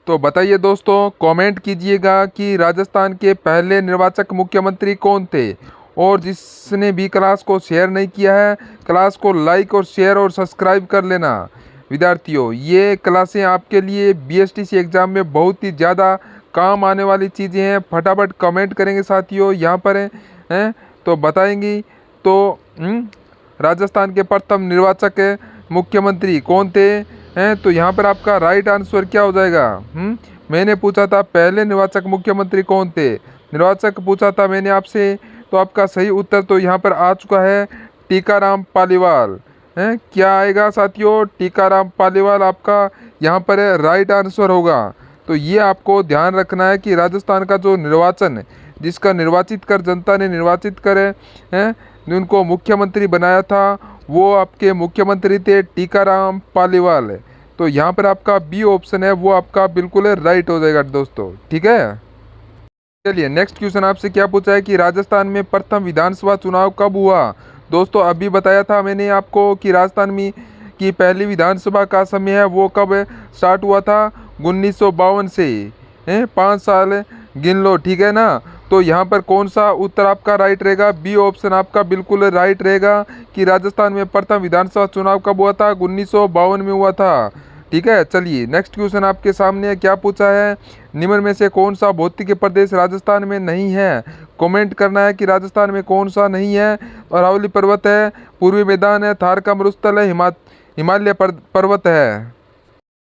तो बताइए दोस्तों, कमेंट कीजिएगा कि राजस्थान के पहले निर्वाचक मुख्यमंत्री कौन थे। और जिसने भी क्लास को शेयर नहीं किया है, क्लास को लाइक और शेयर और सब्सक्राइब कर लेना। विद्यार्थियों, ये क्लासें आपके लिए बीएसटीसी एग्ज़ाम में बहुत ही ज़्यादा काम आने वाली चीज़ें हैं। फटाफट कमेंट करेंगे साथियों, यहाँ पर हैं तो बताएंगी। तो राजस्थान के प्रथम निर्वाचक मुख्यमंत्री कौन थे? हैं तो यहाँ पर आपका राइट आंसर क्या हो जाएगा? मैंने पूछा था पहले निर्वाचक मुख्यमंत्री कौन थे, निर्वाचक पूछा था मैंने आपसे, तो आपका सही उत्तर तो यहाँ पर आ चुका है टीकाराम पालीवाल। हैं क्या आएगा साथियों? टीकाराम पालीवाल आपका यहाँ पर राइट आंसर होगा। तो ये आपको ध्यान रखना है कि राजस्थान का जो निर्वाचन, जिसका निर्वाचित कर जनता ने निर्वाचित करे हैं, उनको मुख्यमंत्री बनाया था, वो आपके मुख्यमंत्री थे टीकाराम पालीवाल। तो यहाँ पर आपका बी ऑप्शन है वो आपका बिल्कुल राइट हो जाएगा दोस्तों। ठीक है। चलिए नेक्स्ट क्वेश्चन आपसे क्या पूछा है कि राजस्थान में प्रथम विधानसभा चुनाव कब हुआ? दोस्तों अभी बताया था मैंने आपको कि राजस्थान में की पहली विधानसभा का समय है वो कब स्टार्ट हुआ था? 1952 से। 5 साल गिन लो, ठीक है ना। तो यहाँ पर कौन सा उत्तर आपका राइट रहेगा? बी ऑप्शन आपका बिल्कुल राइट रहेगा कि राजस्थान में प्रथम विधानसभा चुनाव कब हुआ था? 1952 में हुआ था। ठीक है। चलिए नेक्स्ट क्वेश्चन आपके सामने क्या पूछा है, निम्न में से कौन सा भौतिक प्रदेश राजस्थान में नहीं है? कमेंट करना है कि राजस्थान में कौन सा नहीं है। अरावली पर्वत है, पूर्वी मैदान है, थार का मरुस्थल है, हिमालय पर्वत है।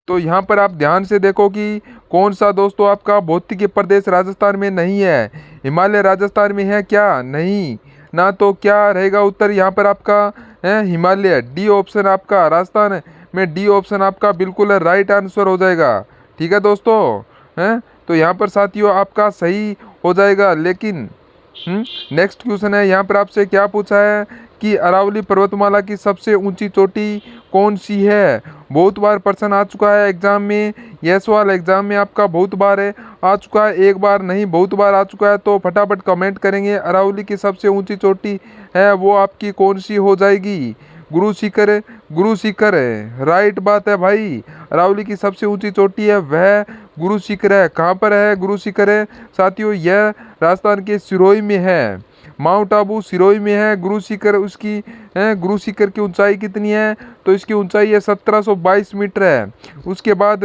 तो यहाँ पर आप ध्यान से देखो कि कौन सा दोस्तों आपका भौतिक प्रदेश राजस्थान में नहीं है। हिमालय राजस्थान में है क्या? नहीं ना। तो क्या रहेगा उत्तर यहाँ पर आपका? है हिमालय। डी ऑप्शन आपका राजस्थान में, डी ऑप्शन आपका बिल्कुल राइट आंसर हो जाएगा। ठीक है दोस्तों। हैं तो यहाँ पर साथियों आपका सही हो जाएगा। लेकिन नेक्स्ट क्वेश्चन है, यहाँ पर आपसे क्या पूछा है कि अरावली पर्वतमाला की सबसे ऊंची चोटी कौन सी है? बहुत बार प्रश्न आ चुका है एग्जाम में, यह सवाल एग्जाम में आपका बहुत बार आ चुका है, एक बार नहीं बहुत बार आ चुका है। तो फटाफट कमेंट करेंगे अरावली की सबसे ऊंची चोटी है वो आपकी कौन सी हो जाएगी? गुरु शिखर। गुरु शिखर है, राइट बात है भाई। अरावली की सबसे ऊंची चोटी है वह गुरु शिखर है। कहाँ पर है गुरु शिखर है साथियों? यह राजस्थान के सिरोही में है। माउंट आबू सिरोही में है गुरु शिखर। उसकी गुरु शिखर की ऊंचाई कितनी है? तो इसकी ऊंचाई है 1722 मीटर है। उसके बाद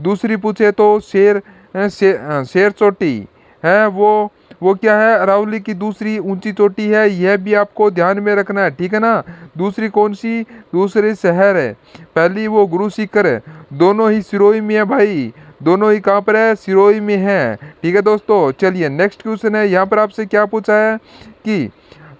दूसरी पूछे तो शेर चोटी है, वो क्या है? अरावली की दूसरी ऊंची चोटी है, यह भी आपको ध्यान में रखना है। ठीक है ना। दूसरी कौन सी? दूसरी शहर है, पहली वो गुरु शिखर है। दोनों ही सिरोही में है भाई, दोनों ही कहाँ पर है? सिरोही में है। ठीक है दोस्तों। चलिए नेक्स्ट क्वेश्चन है, यहाँ पर आपसे क्या पूछा है कि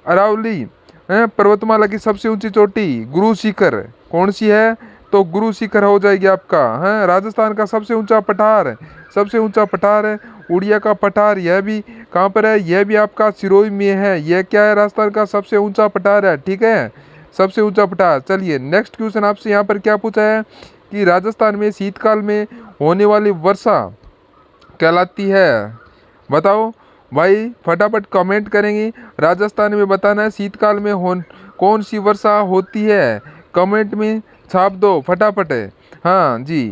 अरावली पर्वतमाला की सबसे ऊंची चोटी गुरु शिखर कौन सी है? तो गुरु शिखर हो जाएगी आपका। है राजस्थान का सबसे ऊंचा पठार है, सबसे ऊंचा पठार है उड़िया का पठार। यह भी कहाँ पर है? यह भी आपका सिरोही में है। यह क्या है? राजस्थान का सबसे ऊंचा पठार है। ठीक है, सबसे ऊंचा पठार। चलिए नेक्स्ट क्वेश्चन आपसे यहाँ पर क्या पूछा है कि राजस्थान में शीतकाल में होने वाली वर्षा कहलाती है? बताओ भाई, फटाफट कमेंट करेंगे। राजस्थान में बताना है शीतकाल में कौन सी वर्षा होती है? कमेंट में छाप दो फटाफट। हाँ जी,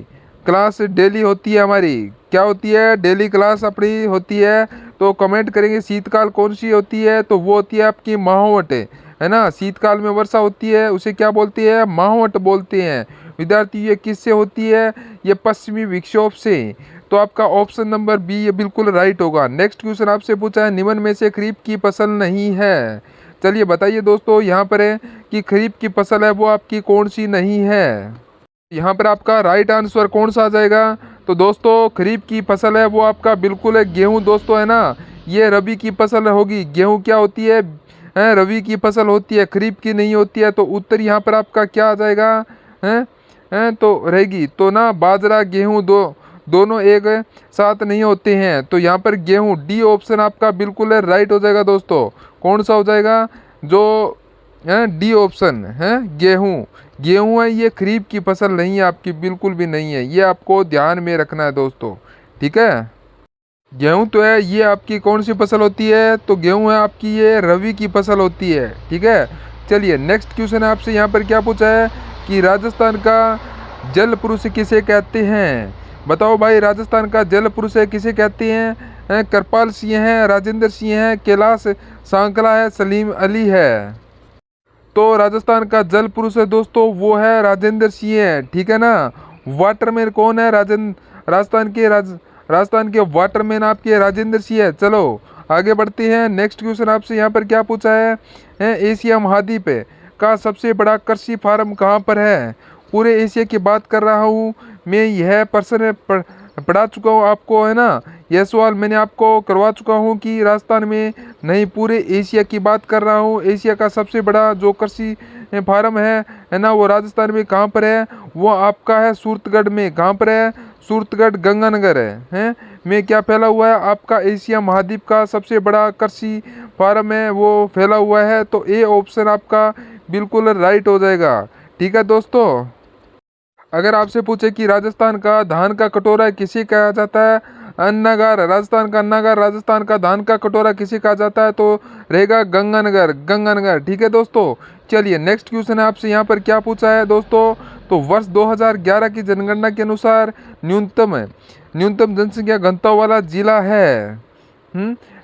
क्लास डेली होती है हमारी। क्या होती है? डेली क्लास अपनी होती है। तो कमेंट करेंगे शीतकाल कौन सी होती है, तो वो होती है आपकी माहौट, है ना। शीतकाल में वर्षा होती है, उसे क्या बोलते हैं? माहौट बोलते हैं। विद्यार्थी ये किससे होती है? ये पश्चिमी विक्षोभ से। तो आपका ऑप्शन नंबर बी ये बिल्कुल राइट होगा। नेक्स्ट क्वेश्चन आपसे पूछा है, निम्न में से खरीफ की फसल नहीं है। चलिए बताइए दोस्तों, यहाँ पर है कि खरीफ की फसल है वो आपकी कौन सी नहीं है। यहाँ पर आपका राइट आंसर कौन सा आ जाएगा? तो दोस्तों खरीफ की फसल है वो आपका बिल्कुल है गेहूं दोस्तों, है ना। ये रबी की फसल होगी। गेहूं क्या होती है? रबी की फसल होती है, खरीफ की नहीं होती है। तो उत्तर यहाँ पर आपका क्या आ जाएगा? हैं तो रहेगी तो ना, बाजरा गेहूं दोनों एक साथ नहीं होते हैं। तो यहाँ पर गेहूं, डी ऑप्शन आपका बिल्कुल है राइट हो जाएगा दोस्तों। कौन सा हो जाएगा? जो है डी ऑप्शन है गेहूं। गेहूं है ये खरीफ की फसल नहीं है आपकी, बिल्कुल भी नहीं है। ये आपको ध्यान में रखना है दोस्तों, ठीक है। गेहूं तो है ये आपकी कौन सी फसल होती है? तो गेहूं है आपकी ये रबी की फसल होती है, ठीक है। चलिए नेक्स्ट क्वेश्चन है आपसे, यहाँ पर क्या पूछा है कि राजस्थान का जल पुरुष किसे कहते हैं? बताओ भाई, राजस्थान का जल पुरुष है किसे कहते हैं? कृपाल सिंह है, राजेंद्र सिंह है, कैलाश सांकला है, सलीम अली है। तो राजस्थान का जल पुरुष है दोस्तों वो है राजेंद्र सिंह है, ठीक है ना। वाटरमैन कौन है? राजस्थान के वाटरमैन आपके राजेंद्र सिंह है। चलो आगे बढ़ते हैं। नेक्स्ट क्वेश्चन आपसे यहाँ पर क्या पूछा है एशिया महाद्वीप का सबसे बड़ा कृषि फार्म कहाँ पर है? पूरे एशिया की बात कर रहा हूँ मैं। यह प्रश्न पढ़ा चुका हूँ आपको, है ना। यह सवाल मैंने आपको करवा चुका हूँ कि राजस्थान में नहीं, पूरे एशिया की बात कर रहा हूँ। एशिया का सबसे बड़ा जो कृषि फार्म है ना, वो राजस्थान में कहाँ पर है? वो आपका है सूरतगढ़ में। कहाँ पर है? सूरतगढ़ गंगानगर है में क्या फैला हुआ है? आपका एशिया महाद्वीप का सबसे बड़ा कृषि फार्म है वो फैला हुआ है। तो ए ऑप्शन आपका बिल्कुल राइट हो जाएगा, ठीक है दोस्तों। अगर आपसे पूछे कि राजस्थान का धान का कटोरा किसे कहा जाता है? अन्नागार, राजस्थान का अन्नागार, राजस्थान का धान का कटोरा किसे कहा जाता है? तो रहेगा गंगानगर, गंगानगर, ठीक है दोस्तों। चलिए नेक्स्ट क्वेश्चन है आपसे, यहाँ पर क्या पूछा है दोस्तों? तो वर्ष 2011 की जनगणना के अनुसार न्यूनतम जनसंख्या घनत्व वाला जिला है।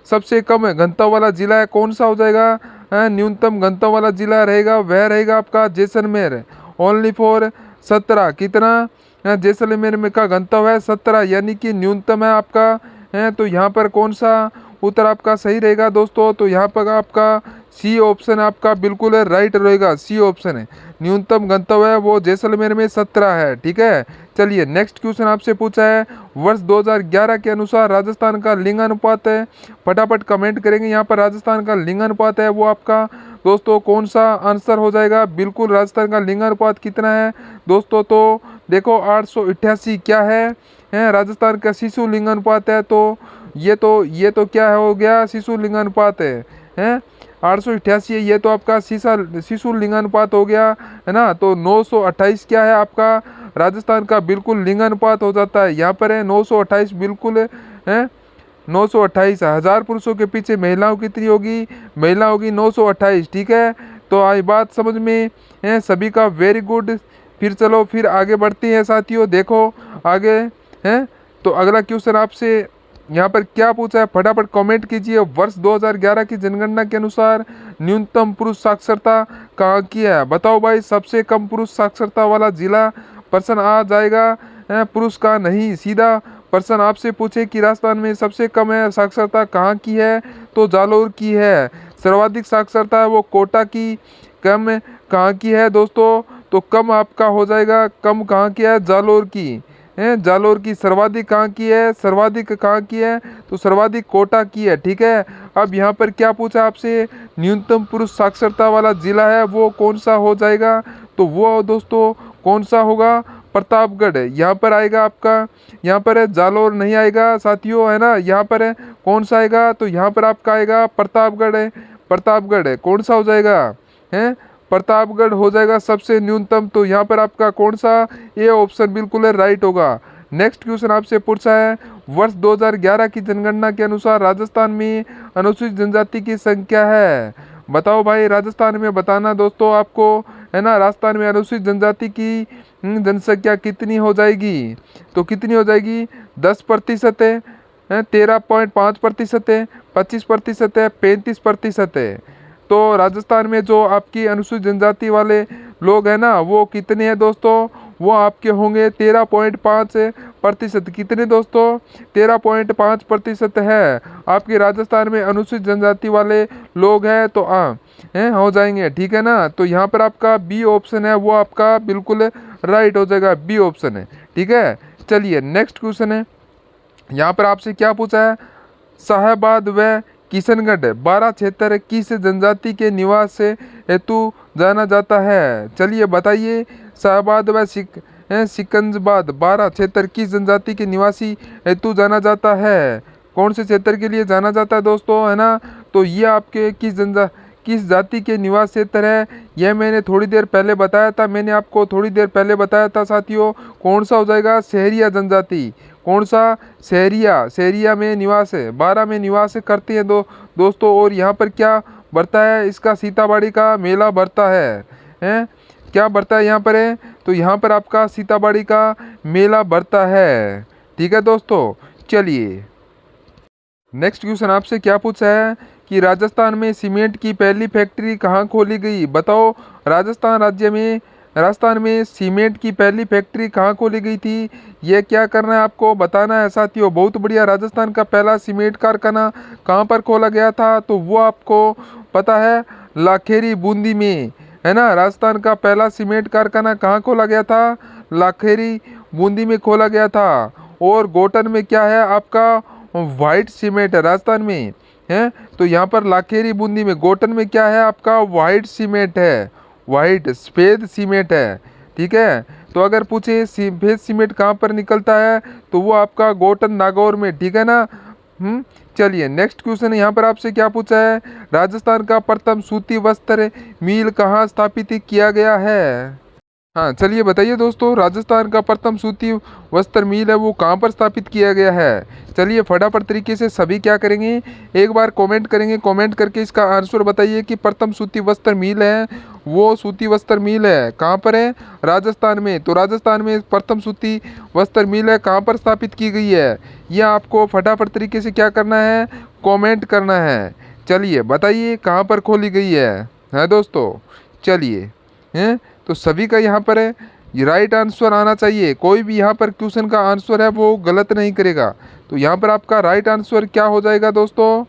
सबसे कम घनत्व वाला जिला है कौन सा हो जाएगा? न्यूनतम घनत्व वाला जिला रहेगा वह रहेगा आपका जैसलमेर। ओनली फॉर 17, कितना? जैसलमेर में का घनत्व है 17, यानी कि न्यूनतम है आपका। है तो यहाँ पर कौन सा उत्तर आपका सही रहेगा दोस्तों? तो यहाँ पर आपका सी ऑप्शन आपका बिल्कुल राइट रहेगा। सी ऑप्शन है, न्यूनतम गंतव्य है वो जैसलमेर में 17 है, ठीक है। चलिए नेक्स्ट क्वेश्चन आपसे पूछा है, वर्ष 2011 के अनुसार राजस्थान का लिंग अनुपात है। फटाफट कमेंट करेंगे यहाँ पर राजस्थान का लिंग अनुपात है वो आपका दोस्तों कौन सा आंसर हो जाएगा? बिल्कुल राजस्थान का लिंग अनुपात कितना है दोस्तों? तो देखो 888 क्या है राजस्थान का शिशु लिंग अनुपात है। तो ये तो क्या हो गया? शिशु लिंग अनुपात है 888 है, ये तो आपका शिशु लिंगानुपात हो गया, है ना। तो 928 क्या है आपका राजस्थान का बिल्कुल लिंगानुपात हो जाता है। यहाँ पर है 928 बिल्कुल है 928। 1000 पुरुषों के पीछे महिलाओं कितनी होगी? महिला होगी 928, ठीक है। तो आई बात समझ में है सभी का, वेरी गुड। फिर चलो फिर आगे बढ़ते हैं साथियों, देखो आगे है। तो अगला क्वेश्चन आपसे यहाँ पर क्या पूछा है, फटाफट कमेंट कीजिए। वर्ष 2011 की जनगणना के अनुसार न्यूनतम पुरुष साक्षरता कहाँ की है? बताओ भाई, सबसे कम पुरुष साक्षरता वाला जिला प्रश्न आ जाएगा। पुरुष का नहीं, सीधा प्रश्न आपसे पूछे कि राजस्थान में सबसे कम है साक्षरता कहाँ की है? तो जालौर की है। सर्वाधिक साक्षरता है वो कोटा की। कम कहाँ की है दोस्तों? तो कम आपका हो जाएगा, कम कहाँ की है? जालौर की है। जालौर की। सर्वाधिक कहाँ की है? सर्वाधिक कहाँ की है? तो सर्वाधिक कोटा की है, ठीक है। अब यहाँ पर क्या पूछा आपसे? न्यूनतम पुरुष साक्षरता वाला जिला है वो कौन सा हो जाएगा? तो वो दोस्तों कौन सा होगा? प्रतापगढ़। यहाँ पर आएगा आपका, यहाँ पर है जालौर नहीं आएगा साथियों, है ना। यहाँ पर है कौन सा आएगा? तो यहाँ पर आपका आएगा प्रतापगढ़ है। प्रतापगढ़ है कौन सा हो जाएगा? है प्रतापगढ़ हो जाएगा सबसे न्यूनतम। तो यहाँ पर आपका कौन सा? ये ऑप्शन बिल्कुल राइट होगा। नेक्स्ट क्वेश्चन आपसे पूछा है, वर्ष 2011 की जनगणना के अनुसार राजस्थान में अनुसूचित जनजाति की संख्या है। बताओ भाई, राजस्थान में बताना दोस्तों आपको, है ना। राजस्थान में अनुसूचित जनजाति की जनसंख्या कितनी हो जाएगी? तो कितनी हो जाएगी? 10% है, 13.5% है, 25% है, 35% है। तो राजस्थान में जो आपकी अनुसूचित जनजाति वाले लोग हैं ना, वो कितने हैं दोस्तों? वो आपके होंगे 13.5%। कितने दोस्तों? 13.5% है आपके राजस्थान में अनुसूचित जनजाति वाले लोग हैं। तो हैं हो जाएंगे, ठीक है ना। तो यहाँ पर आपका बी ऑप्शन है वो आपका बिल्कुल राइट हो जाएगा, बी ऑप्शन है, ठीक है। चलिए नेक्स्ट क्वेश्चन है, यहाँ पर आपसे क्या पूछा है? साहेबाद व किशनगढ़ 12 क्षेत्र किस जनजाति के निवास से हेतु जाना जाता है? चलिए बताइए, साहेबाद व सिकंदराबाद 12 क्षेत्र किस जनजाति के निवासी हेतु जाना जाता है? कौन से क्षेत्र के लिए जाना जाता है दोस्तों, है ना। तो ये आपके किस जाति के निवास क्षेत्र है, यह मैंने थोड़ी देर पहले बताया था। मैंने आपको थोड़ी देर पहले बताया था साथियों। कौन सा हो जाएगा? सहरिया जनजाति। कौन सा? सहरिया में निवास है, 12 में निवास करती है दोस्तों। और यहाँ पर क्या बढ़ता है? इसका सीताबाड़ी का मेला बढ़ता है? क्या बढ़ता है यहाँ पर है? तो यहाँ पर आपका सीताबाड़ी का मेला बढ़ता है, ठीक है दोस्तों। चलिए नेक्स्ट क्वेश्चन आपसे क्या पूछा है कि राजस्थान में सीमेंट की पहली फैक्ट्री कहाँ खोली गई? बताओ, राजस्थान में सीमेंट की पहली फैक्ट्री कहाँ खोली गई थी? ये क्या करना है आपको? बताना है साथियों। बहुत बढ़िया। राजस्थान का पहला सीमेंट कारखाना कहाँ पर खोला गया था? तो वो आपको पता है, लाखेरी बूंदी में, है ना। राजस्थान का पहला सीमेंट कारखाना कहाँ खोला गया था? लाखेरी बूंदी में खोला गया था। और गोटन में क्या है आपका? वाइट सीमेंट है राजस्थान में, है। तो यहाँ पर लाखेरी बूंदी में, गोटन में क्या है आपका? वाइट सीमेंट है, वाइट सफेद सीमेंट है, ठीक है। तो अगर पूछे सफेद सीमेंट कहाँ पर निकलता है, तो वो आपका गोटन नागौर में, ठीक है ना। चलिए नेक्स्ट क्वेश्चन यहाँ पर आपसे क्या पूछा है? राजस्थान का प्रथम सूती वस्त्र मिल कहाँ स्थापित किया गया है? हाँ चलिए बताइए दोस्तों, राजस्थान का प्रथम सूती वस्त्र मिल है वो कहाँ पर स्थापित किया गया है? चलिए फटाफट तरीके से सभी क्या करेंगे, एक बार कमेंट करेंगे। कमेंट करके इसका आंसर बताइए कि प्रथम सूती वस्त्र मिल है वो सूती वस्त्र मिल है कहाँ पर है? राजस्थान में। तो राजस्थान में प्रथम सूती वस्त्र मिल है कहाँ पर स्थापित की गई है? यह आपको फटाफट तरीके से क्या करना है? कॉमेंट करना है। चलिए बताइए कहाँ पर खोली गई है दोस्तों। चलिए हैं, तो सभी का यहाँ पर है ये राइट आंसर आना चाहिए। कोई भी यहाँ पर क्वेश्चन का आंसर है वो गलत नहीं करेगा। तो यहाँ पर आपका राइट आंसर क्या हो जाएगा दोस्तों?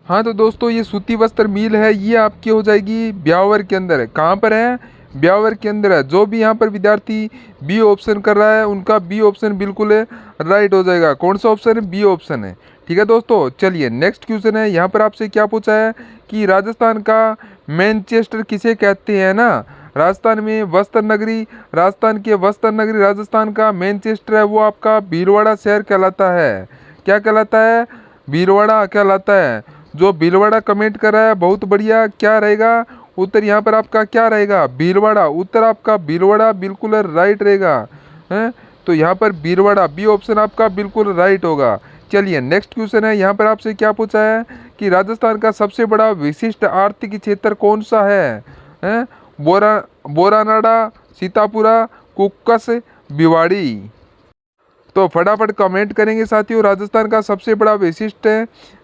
हाँ तो दोस्तों, ये सूती वस्त्र मिल है ये आपकी हो जाएगी ब्यावर के अंदर है। कहाँ पर है? ब्यावर के अंदर है। जो भी यहाँ पर विद्यार्थी बी ऑप्शन कर रहा है उनका बी ऑप्शन बिल्कुल राइट हो जाएगा। कौन सा ऑप्शन है? बी ऑप्शन है, ठीक है दोस्तों। चलिए नेक्स्ट क्वेश्चन है, यहाँ पर आपसे क्या पूछा है कि राजस्थान का मैनचेस्टर किसे कहते हैं ना। राजस्थान में वस्त्र नगरी, राजस्थान के वस्त्र नगरी राजस्थान का मैनचेस्टर है वो आपका भीलवाड़ा शहर कहलाता है। क्या कहलाता है? भीलवाड़ा कहलाता है। जो भीलवाड़ा कमेंट कर रहा है बहुत बढ़िया। क्या रहेगा उत्तर यहाँ पर आपका? क्या रहेगा? भीलवाड़ा। उत्तर आपका भीलवाड़ा बिल्कुल राइट रहेगा, है। तो यहाँ पर भीलवाड़ा बी ऑप्शन आपका बिल्कुल राइट होगा। चलिए नेक्स्ट क्वेश्चन है, यहाँ पर आपसे क्या पूछा है कि राजस्थान का सबसे बड़ा विशिष्ट आर्थिक क्षेत्र कौन सा है? बोरानाड़ा, सीतापुरा, कुक्कस, भिवाड़ी। तो फटाफट कमेंट करेंगे साथियों। राजस्थान का सबसे बड़ा विशिष्ट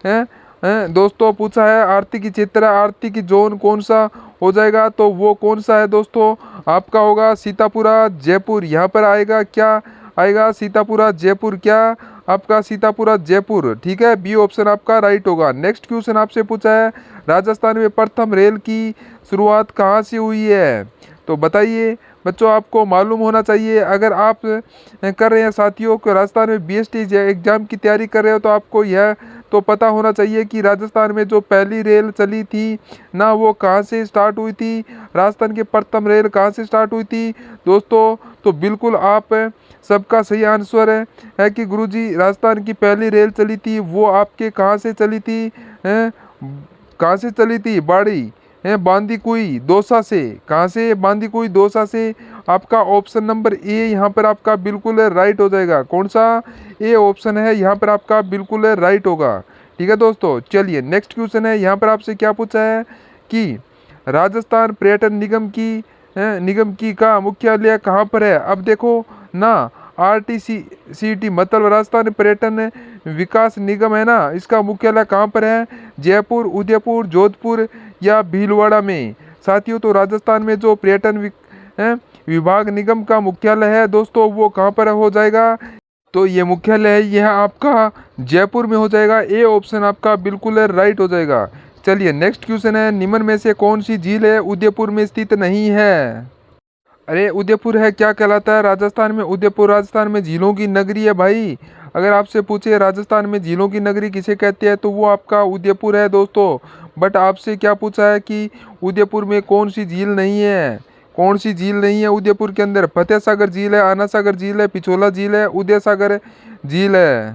है दोस्तों पूछा है आर्थिक क्षेत्र, आर्थिक जोन कौन सा हो जाएगा? तो वो कौन सा है दोस्तों? आपका होगा सीतापुरा जयपुर। यहाँ पर आएगा क्या आएगा? सीतापुरा जयपुर। क्या आपका? सीतापुरा जयपुर, ठीक है। बी ऑप्शन आपका राइट होगा। नेक्स्ट क्वेश्चन आपसे पूछा है राजस्थान में प्रथम रेल की शुरुआत कहाँ से हुई है? तो बताइए बच्चों, आपको मालूम होना चाहिए। अगर आप कर रहे हैं साथियों को राजस्थान में बीएसटी एग्जाम की तैयारी कर रहे हो तो आपको यह तो पता होना चाहिए कि राजस्थान में जो पहली रेल चली थी ना वो कहाँ से स्टार्ट हुई थी। राजस्थान की प्रथम रेल कहाँ से स्टार्ट हुई थी दोस्तों? तो बिल्कुल आप सबका सही आंसर है कि गुरुजी राजस्थान की पहली रेल चली थी वो आपके कहाँ से चली थी? कहाँ से चली थी? बाड़ी बांदीकुई दौसा से। कहाँ से? बांदीकुई दौसा से। आपका ऑप्शन नंबर ए यहाँ पर आपका बिल्कुल राइट हो जाएगा। कौन सा? ए ऑप्शन है यहाँ पर आपका बिल्कुल राइट होगा, ठीक है दोस्तों। चलिए नेक्स्ट क्वेश्चन है, यहाँ पर आपसे क्या पूछा है कि राजस्थान पर्यटन निगम की का मुख्यालय कहाँ पर है। अब देखो ना, RTCT मतलब राजस्थान पर्यटन विकास निगम है ना, इसका मुख्यालय कहाँ पर है, जयपुर, उदयपुर, जोधपुर या भीलवाड़ा में। साथियों तो राजस्थान में जो विभाग निगम का मुख्यालय है दोस्तों, वो कहाँ पर हो जाएगा, तो ये मुख्यालय है यह आपका जयपुर में हो जाएगा। ए ऑप्शन आपका बिल्कुल राइट हो जाएगा। चलिए नेक्स्ट क्वेश्चन है, निम्न में से कौन सी झील है उदयपुर में स्थित नहीं है। अरे उदयपुर है क्या कहलाता है राजस्थान में, उदयपुर राजस्थान में झीलों की नगरी है भाई। अगर आपसे पूछे राजस्थान में झीलों की नगरी किसे कहते हैं तो वो आपका उदयपुर है दोस्तों। बट आपसे क्या पूछा है कि उदयपुर में कौन सी झील नहीं है, कौन सी झील नहीं है उदयपुर के अंदर। फतेह सागर झील है, आना सागर झील है, पिछोला झील है, उदय सागर झील है।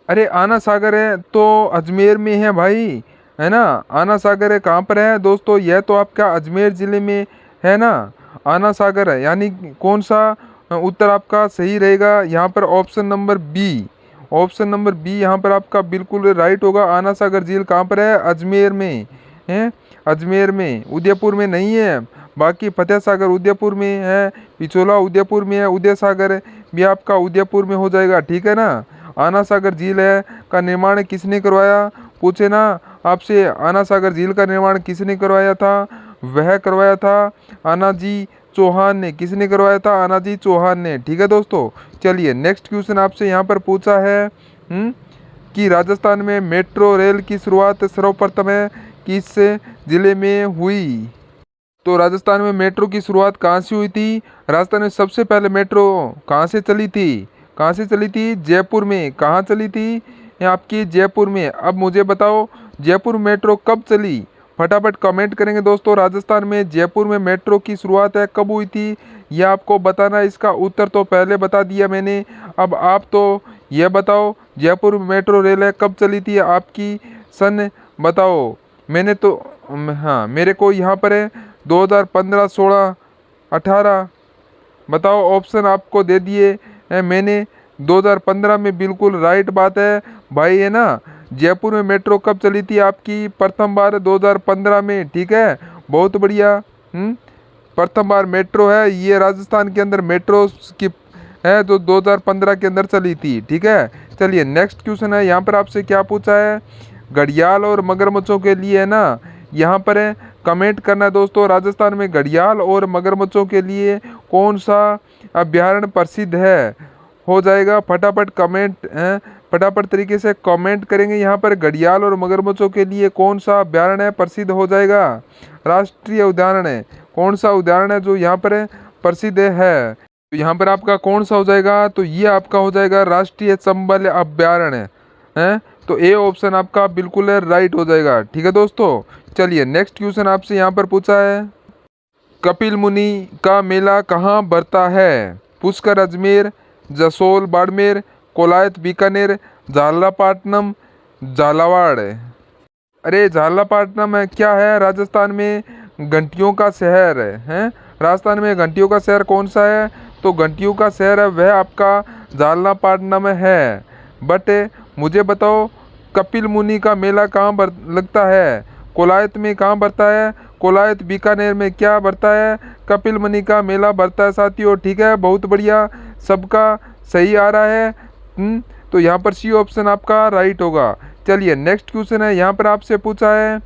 अरे आना सागर है तो अजमेर में है भाई, है ना। आना सागर है कहाँ पर है दोस्तों, यह तो आपका अजमेर ज़िले में है ना, आना सागर है। यानी कौन सा उत्तर आपका सही रहेगा यहाँ पर, option number B. Option number B यहाँ पर आपका बिल्कुल राइट होगा। आना सागर झील कहाँ पर है, अजमेर में है, अजमेर में, उदयपुर में नहीं है। बाकी फतेह सागर उदयपुर में है, पिछोला उदयपुर में है, उदय सागर भी आपका उदयपुर में हो जाएगा, ठीक है ना। आना सागर झील है का निर्माण किसने करवाया, पूछे ना आपसे, आना सागर झील का निर्माण किसने करवाया था, वह करवाया था आनाजी चौहान ने। किसने करवाया था, आनाजी चौहान ने, ठीक है दोस्तों। चलिए नेक्स्ट क्वेश्चन आपसे यहाँ पर पूछा है कि राजस्थान में मेट्रो रेल की शुरुआत सर्वप्रथम है किस जिले में हुई। तो राजस्थान में मेट्रो की शुरुआत कहाँ से हुई थी, राजस्थान में सबसे पहले मेट्रो कहाँ से चली थी, कहाँ से चली थी, जयपुर में। कहाँ चली थी, आपकी जयपुर में। अब मुझे बताओ जयपुर मेट्रो कब चली, फटाफट कमेंट करेंगे दोस्तों। राजस्थान में जयपुर में मेट्रो की शुरुआत है कब हुई थी, यह आपको बताना। इसका उत्तर तो पहले बता दिया मैंने, अब आप तो यह बताओ जयपुर मेट्रो रेल है कब चली थी, आपकी सन बताओ। मैंने तो हाँ मेरे को यहाँ पर है 2015, 16, 18 बताओ। ऑप्शन आपको दे दिए मैंने 2015 में, बिल्कुल राइट बात है भाई, है ना। जयपुर में मेट्रो कब चली थी आपकी, प्रथम बार 2015 में, ठीक है, बहुत बढ़िया। प्रथम बार मेट्रो है ये राजस्थान के अंदर, मेट्रो की है जो 2015 के अंदर चली थी, ठीक है। चलिए नेक्स्ट क्वेश्चन है, यहाँ पर आपसे क्या पूछा है, घड़ियाल और मगरमच्छों के लिए है ना, यहाँ पर है कमेंट करना है दोस्तों। राजस्थान में घड़ियाल और मगरमच्छों के लिए कौन सा अभ्यारण्य प्रसिद्ध है, हो जाएगा। फटाफट कमेंट फटाफट तरीके से कमेंट करेंगे। यहाँ पर घड़ियाल और मगरमच्छों के लिए कौन सा अभ्यारण्य प्रसिद्ध हो जाएगा, राष्ट्रीय उद्यान है, कौन सा उद्यान है जो यहाँ पर प्रसिद्ध है। तो यहाँ पर आपका कौन सा हो जाएगा, तो ये आपका हो जाएगा राष्ट्रीय चंबल अभ्यारण्य है। तो ए ऑप्शन आपका बिल्कुल राइट हो जाएगा, ठीक है दोस्तों। चलिए नेक्स्ट क्वेश्चन आपसे यहाँ पर पूछा है, कपिल मुनि का मेला कहाँ भरता है, पुष्कर अजमेर, जसोल बाड़मेर, कोलायत बीकानेर, झालापाटनम झालावाड़। अरे झालापाटनम है क्या है, राजस्थान में घंटियों का शहर है। राजस्थान में घंटियों का शहर कौन सा है, तो घंटियों का शहर है वह आपका झालापाटनम है। बट मुझे बताओ कपिल मुनि का मेला कहाँ लगता है, कोलायत में कहाँ बढ़ता है, कोलायत बीकानेर में क्या बढ़ता है, कपिल मुनि का मेला बढ़ता है साथियों, ठीक है, बहुत बढ़िया, सबका सही आ रहा है। तो यहाँ पर सी ऑप्शन आपका राइट होगा। चलिए नेक्स्ट क्वेश्चन है, यहाँ पर आपसे पूछा है,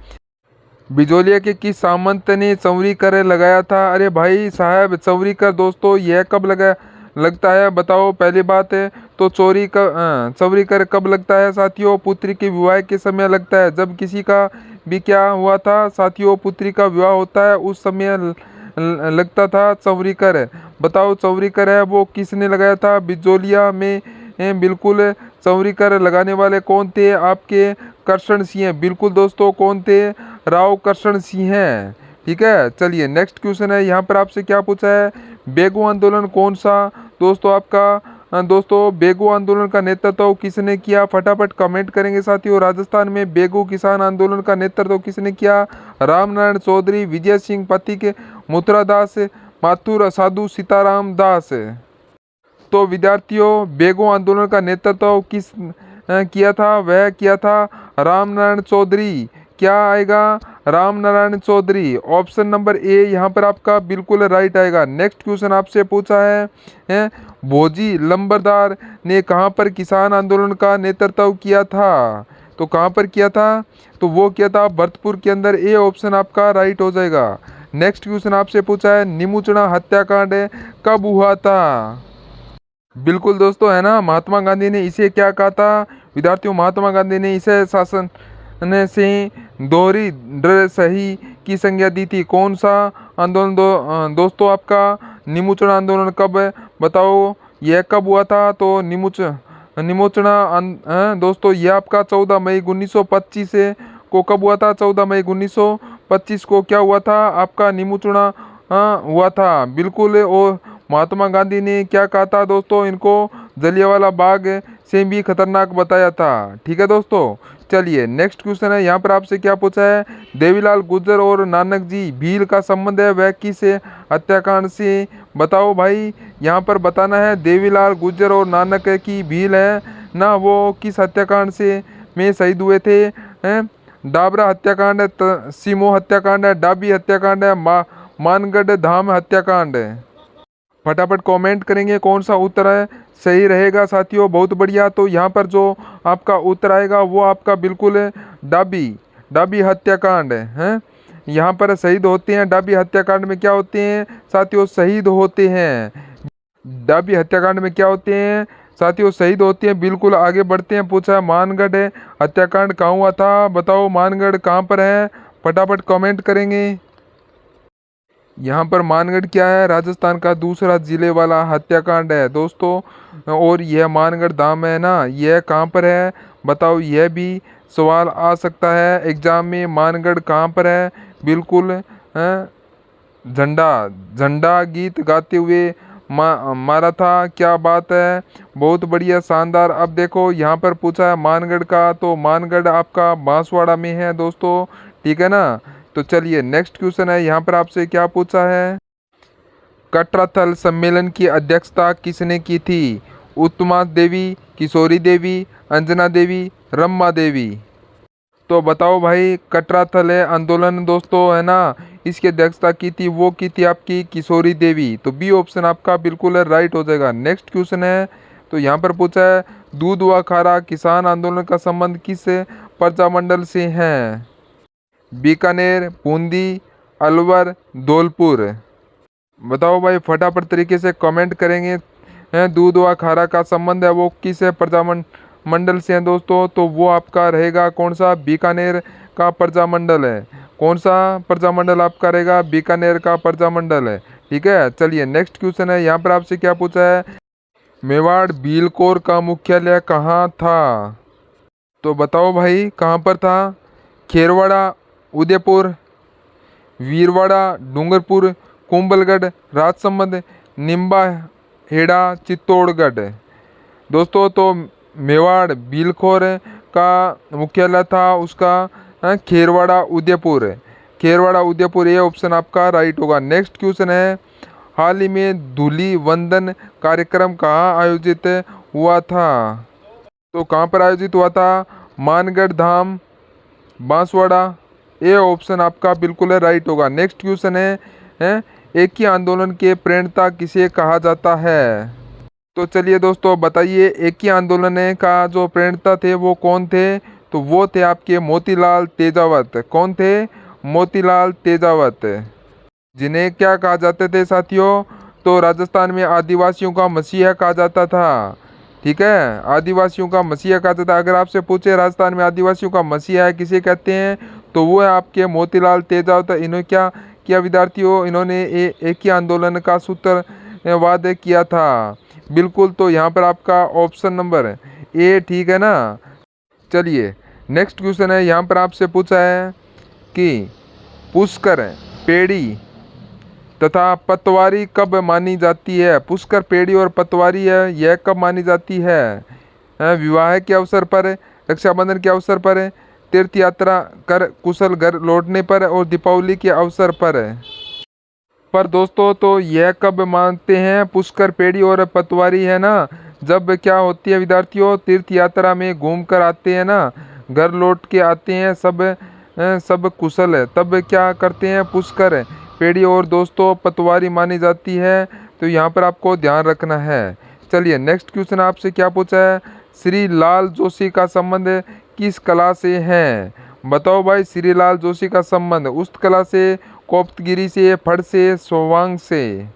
बिजोलिया के किस सामंत ने चौरी कर लगाया था। अरे भाई साहब चौरी कर दोस्तों यह कब लगता है बताओ। पहली बात है तो चौरी कर कब लगता है साथियों, पुत्री के विवाह के समय लगता है। जब किसी का भी क्या हुआ था साथियों, पुत्री का विवाह होता है उस समय लगता था चौरी कर। बताओ चौरी कर है वो किसने लगाया था, बिजोलिया में बिल्कुल। चौरी कर लगाने वाले कौन थे, आपके करशन सिंह, बिल्कुल दोस्तों कौन थे, राव करशन सिंह हैं, ठीक है। चलिए नेक्स्ट क्वेश्चन है, यहाँ पर आपसे क्या पूछा है, बेगू आंदोलन कौन सा दोस्तों आपका दोस्तों बेगू आंदोलन का नेतृत्व किसने किया, फटाफट कमेंट करेंगे साथियों। राजस्थान में बेगू किसान आंदोलन का नेतृत्व किसने किया, रामनारायण चौधरी, विजय सिंह पति के मुत्रा दास, माथुर साधु सीताराम दास। तो विद्यार्थियों बेगू आंदोलन का नेतृत्व किस किया था, वह किया था राम नारायण चौधरी। क्या आएगा? Ram Narayan Chaudhary. Option number A यहाँ पर आपका बिल्कुल राइट आएगा। नेक्स्ट क्वेश्चन आपसे पूछा है भोजी लंबरदार ने कहाँ पर किसान आंदोलन का नेतृत्व किया था? तो कहाँ पर किया था? तो वो किया था भरतपुर के अंदर। ए ऑप्शन आपका राइट हो जाएगा। नेक्स्ट क्वेश्चन आपसे पूछा है निमुचना हत्याकांड कब हुआ था? बिल्कुल दोस्तों, है ना, महात्मा गांधी ने इसे क्या कहा था विद्यार्थियों? महात्मा गांधी ने इसे शासन से दोहरी दृढ़ सही की संज्ञा दी थी। कौन सा आंदोलन दोस्तों आपका? निमुचना आंदोलन कब है? बताओ यह कब हुआ था? तो निमोचना दोस्तों ये आपका 14 मई 1925 को कब हुआ था? 14 मई 1925 को क्या हुआ था? आपका निमोचना हुआ था। बिल्कुल। और महात्मा गांधी ने क्या कहा था दोस्तों? इनको जलियांवाला बाग से भी खतरनाक बताया था। ठीक है दोस्तों, चलिए नेक्स्ट क्वेश्चन है। यहाँ पर आपसे क्या पूछा है? देवीलाल गुर्जर और नानक जी भील का संबंध है वह किस हत्याकांड से? बताओ भाई, यहाँ पर बताना है देवीलाल गुर्जर और नानक की भील है ना, वो किस हत्याकांड से में शहीद हुए थे? डाबरा हत्याकांड है, सिमो हत्याकांड है, डाबी हत्याकांड है, मानगढ़ धाम हत्याकांड है। फटाफट कमेंट करेंगे कौन सा उत्तर है सही रहेगा साथियों। बहुत बढ़िया। तो यहाँ पर जो आपका उत्तर आएगा वो आपका बिल्कुल डाबी हत्याकांड है। यहाँ पर शहीद होते हैं डाबी हत्याकांड में। क्या होते हैं साथियों? शहीद होते हैं। डाबी हत्याकांड में क्या होते हैं साथियों? शहीद होते हैं। बिल्कुल, आगे बढ़ते हैं। पूछा है मानगढ़ हत्याकांड कहाँ हुआ था? बताओ मानगढ़ कहाँ पर है? फटाफट कमेंट करेंगे। यहाँ पर मानगढ़ क्या है? राजस्थान का दूसरा जिले वाला हत्याकांड है दोस्तों। और यह मानगढ़ धाम है ना, यह कहाँ पर है? बताओ, यह भी सवाल आ सकता है एग्जाम में। मानगढ़ कहाँ पर है? बिल्कुल, झंडा झंडा गीत गाते हुए मारा था। क्या बात है, बहुत बढ़िया, शानदार। अब देखो यहाँ पर पूछा है मानगढ़ का, तो मानगढ़ आपका बांसवाड़ा में है दोस्तों। ठीक है ना। तो चलिए नेक्स्ट क्वेश्चन है। यहाँ पर आपसे क्या पूछा है? कटराथल सम्मेलन की अध्यक्षता किसने की थी? उत्तमा देवी, किशोरी देवी, अंजना देवी, रमा देवी। तो बताओ भाई, कटराथल आंदोलन दोस्तों, है ना, इसकी अध्यक्षता की थी, वो की थी आपकी किशोरी देवी। तो बी ऑप्शन आपका बिल्कुल राइट हो जाएगा। नेक्स्ट क्वेश्चन है। तो यहाँ पर पूछा है दूध व खारा किसान आंदोलन का संबंध किस प्रजामंडल से है? बीकानेर, बूंदी, अलवर, धौलपुर। बताओ भाई, फटाफट तरीके से कमेंट करेंगे। दूध व खारा का संबंध है वो किस प्रजामंडल से है दोस्तों? तो वो आपका रहेगा कौन सा? बीकानेर का प्रजामंडल है। कौन सा प्रजामंडल आपका रहेगा? बीकानेर का प्रजामंडल है। ठीक है, चलिए नेक्स्ट क्वेश्चन है। यहाँ पर आपसे क्या पूछा है? मेवाड़ भीलकोर का मुख्यालय कहाँ था? तो बताओ भाई, कहाँ पर था? खेरवाड़ा, उदयपुर, वीरवाड़ा, डूंगरपुर, कुंभलगढ़, राजसमंद, निम्बा हेड़ा, चित्तौड़गढ़। दोस्तों, तो मेवाड़ भीलखोर का मुख्यालय था उसका खेरवाड़ा उदयपुर। खेरवाड़ा उदयपुर, ये ऑप्शन आपका राइट होगा। नेक्स्ट क्वेश्चन है। हाल ही में धूली वंदन कार्यक्रम कहाँ आयोजित हुआ था? तो कहाँ पर आयोजित हुआ था? मानगढ़ धाम, बांसवाड़ा। ये ऑप्शन आपका बिल्कुल राइट होगा। नेक्स्ट क्वेश्चन है एक ही आंदोलन के प्रणेता किसे कहा जाता है? तो चलिए दोस्तों बताइए, एक ही आंदोलन का जो प्रणेता थे वो कौन थे? तो वो थे आपके मोतीलाल तेजावत। कौन थे? मोतीलाल तेजावत, जिन्हें क्या कहा जाते थे साथियों? तो राजस्थान में आदिवासियों का मसीहा कहा जाता था। ठीक है, आदिवासियों का मसीहा कहा जाता है। अगर आपसे पूछे राजस्थान में आदिवासियों का मसीहा किसे कहते हैं, तो वो है आपके मोतीलाल तेजावत। इन्होंने क्या किया विद्यार्थियों? इन्होंने एक ही आंदोलन का सूत्रवाद किया था। बिल्कुल, तो यहाँ पर आपका ऑप्शन नंबर ए ठीक है ना। चलिए नेक्स्ट क्वेश्चन है। यहाँ पर आपसे पूछा है कि पुष्कर, पेड़ी तथा पतवारी कब मानी जाती है? पुष्कर, पेड़ी और पतवारी है, यह कब मानी जाती है? विवाह के अवसर पर, रक्षाबंधन के अवसर पर, तीर्थ यात्रा कर कुशल घर लौटने पर और दीपावली के अवसर पर दोस्तों, तो यह कब मानते हैं? पुष्कर, पेड़ी और पतवारी, है ना, जब क्या होती है विद्यार्थियों? तीर्थ यात्रा में घूम कर आते हैं ना, घर लौट के आते हैं सब कुशल है, तब क्या करते हैं पुष्कर पेड़ी और दोस्तों पतवारी मानी जाती है। तो यहाँ पर आपको ध्यान रखना है। चलिए नेक्स्ट क्वेश्चन आपसे क्या पूछा है, श्री लाल जोशी का संबंध किस कला से है? बताओ भाई, श्री लाल जोशी का संबंध उस्त कला से, कोप्तगिरी से, फड़ से, सोवांग से।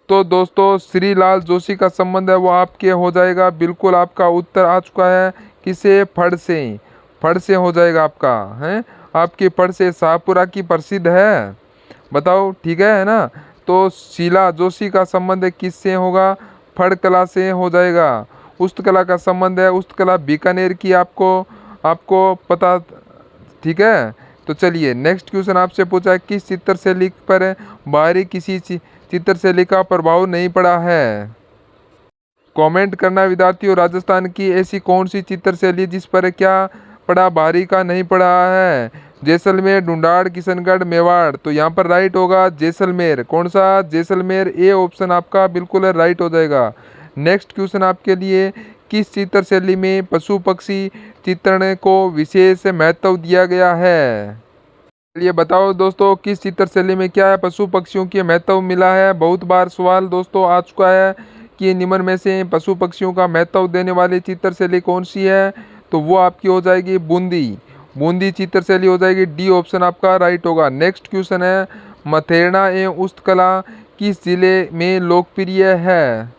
तो दोस्तों श्री लाल जोशी का संबंध है वो आपके हो जाएगा, बिल्कुल आपका उत्तर आ चुका है। किसे? फड़ से। फड़ से हो जाएगा आपका, है आपकी फड़ से शाहपुरा की प्रसिद्ध है। बताओ ठीक है ना। तो शीला जोशी का संबंध किससे होगा? फड़ कला से हो जाएगा। उस्त कला का संबंध है उस्त कला बीकानेर की, आपको आपको पता, ठीक है। तो चलिए नेक्स्ट क्वेश्चन आपसे पूछा है, किस चित्र शैली पर बाहरी किसी चित्र शैली का प्रभाव नहीं पड़ा है? कमेंट करना विद्यार्थियों, राजस्थान की ऐसी कौन सी चित्र शैली जिस पर क्या पड़ा, बाहरी का नहीं पड़ा है? जैसलमेर, ढूंढाड़, किशनगढ़, मेवाड़। तो यहाँ पर राइट होगा जैसलमेर। कौन सा? जैसलमेर। ए ऑप्शन आपका बिल्कुल राइट हो जाएगा। नेक्स्ट क्वेश्चन आपके लिए, किस चित्र शैली में पशु पक्षी चित्रण को विशेष महत्व दिया गया है? ये बताओ दोस्तों, किस चित्र शैली में क्या है पशु पक्षियों की महत्व मिला है? बहुत बार सवाल दोस्तों आ चुका है कि निम्न में से पशु पक्षियों का महत्व देने वाली चित्र शैली कौन सी है? तो वो आपकी हो जाएगी बूंदी। बूंदी चित्र शैली हो जाएगी। डी ऑप्शन आपका राइट होगा। नेक्स्ट क्वेश्चन है, मथेरना एवं उस्तकला किस जिले में लोकप्रिय है?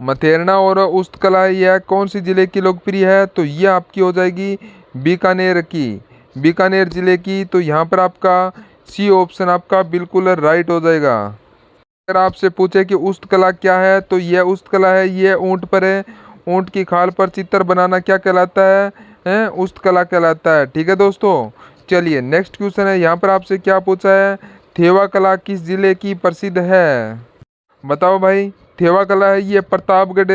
मथेरना और उस्तकला यह कौन सी जिले की लोकप्रिय है? तो यह आपकी हो जाएगी बीकानेर की, बीकानेर जिले की। तो यहाँ पर आपका सी ऑप्शन आपका बिल्कुल राइट हो जाएगा। अगर आपसे पूछे कि उस्तकला क्या है, तो यह उस्तकला है, यह ऊंट पर है, ऊंट की खाल पर चित्र बनाना क्या कहलाता है? उस्तकला कहलाता है। ठीक है दोस्तों। चलिए नेक्स्ट क्वेश्चन है, यहाँ पर आपसे क्या पूछा है, थेवा कला किस जिले की प्रसिद्ध है? बताओ भाई, थेवा कला है ये प्रतापगढ़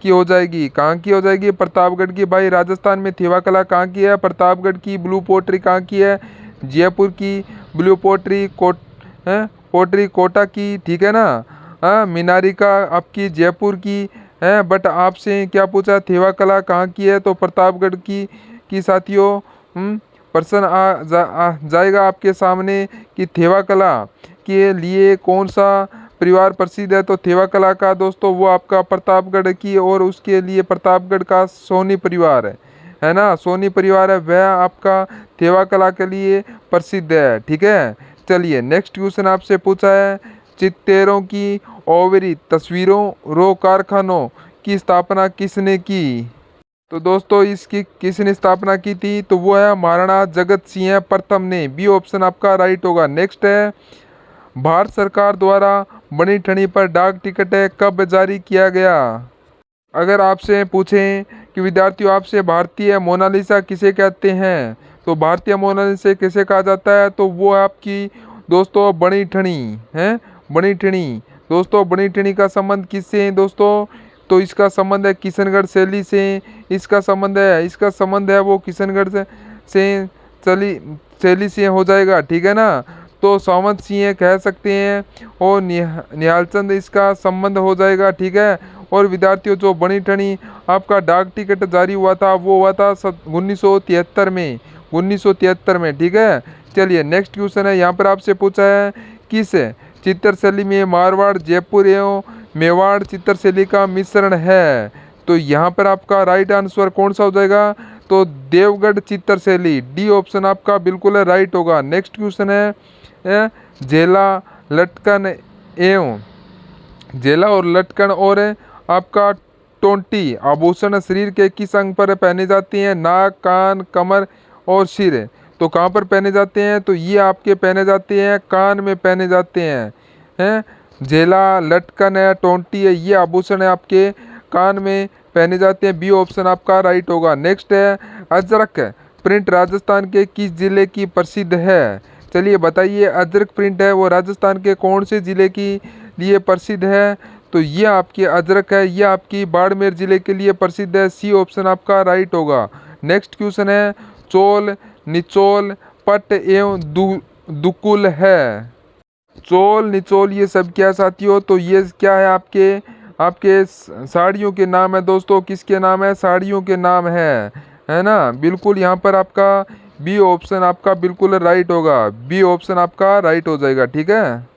की हो जाएगी। कहाँ की हो जाएगी? प्रतापगढ़ की। भाई राजस्थान में थेवा कला कहाँ की है? प्रतापगढ़ की। ब्लू पोट्री कहाँ की है? जयपुर की। ब्लू पोट्री पोट्री कोटा की, ठीक है ना। हाँ, मीनारी का आपकी जयपुर की है। बट आपसे क्या पूछा, थेवा कला कहाँ की है? तो प्रतापगढ़ की साथियों। प्रश्न जाएगा आपके सामने कि थेवा कला के लिए कौन सा परिवार प्रसिद्ध है? तो थेवा कला का दोस्तों वो आपका प्रतापगढ़ की, और उसके लिए प्रतापगढ़ का सोनी परिवार है ना, सोनी परिवार है, वह आपका थेवा कला के लिए प्रसिद्ध है। ठीक है। चलिए नेक्स्ट क्वेश्चन आपसे पूछा है, चित्तेरों की ओवरी तस्वीरों रो कारखानों की स्थापना किसने की? तो दोस्तों इसकी किसने स्थापना की थी? तो वो है महाराणा जगत सिंह प्रथम ने। बी ऑप्शन आपका राइट होगा। नेक्स्ट है, भारत सरकार द्वारा बनी ठनी पर डाक टिकट कब जारी किया गया? अगर आपसे पूछें कि विद्यार्थियों आपसे भारतीय मोनालिसा किसे कहते हैं, तो भारतीय मोनालिसा किसे कहा जाता है? तो वो आपकी दोस्तों बनी ठनी है। बनी ठनी दोस्तों, बनी ठनी का संबंध किससे है दोस्तों? तो इसका संबंध है किशनगढ़ शैली से। इसका संबंध है वो किशनगढ़ से चली शैली से हो जाएगा। ठीक है ना। तो सावंत सिंह कह सकते हैं, और निहालचंद इसका संबंध हो जाएगा। ठीक है। और विद्यार्थियों जो बनी ठनी आपका डाक टिकट जारी हुआ था वो हुआ था 1973 में, 1973 में। ठीक है। चलिए नेक्स्ट क्वेश्चन है, यहाँ पर आपसे पूछा है, किस चित्र शैली में मारवाड़, जयपुर एवं मेवाड़ चित्र शैली का मिश्रण है? तो यहाँ पर आपका राइट आंसर कौन सा हो जाएगा? तो देवगढ़ चित्र शैली। डी ऑप्शन आपका बिल्कुल राइट होगा। नेक्स्ट क्वेश्चन है, जेला लटकन एवं जेला और लटकन और आपका टोंटी आभूषण शरीर के किस अंग पर पहने जाते हैं? नाक, कान, कमर और सिर। तो कहाँ पर पहने जाते हैं? तो ये आपके पहने जाते हैं कान में पहने जाते हैं। जेला, लटकन है, टोंटी है, ये आभूषण है आपके कान में पहने जाते हैं। बी ऑप्शन आपका राइट होगा। नेक्स्ट है, अजरक प्रिंट राजस्थान के किस जिले की प्रसिद्ध है? चलिए बताइए, अजरक प्रिंट है वो राजस्थान के कौन से जिले की लिए प्रसिद्ध है? तो ये आपकी अजरक है, ये आपकी बाड़मेर जिले के लिए प्रसिद्ध है। सी ऑप्शन आपका राइट होगा। नेक्स्ट क्वेश्चन है, चोल, निचोल, पट एवं दुकुल है। चोल, निचोल ये सब क्या साथियों? तो ये क्या है, आपके साड़ियों के नाम है दोस्तों। किसके नाम है? साड़ियों के नाम है है ना। बिल्कुल यहाँ पर आपका बी ऑप्शन आपका बिल्कुल राइट होगा, बी ऑप्शन आपका राइट हो जाएगा। ठीक है।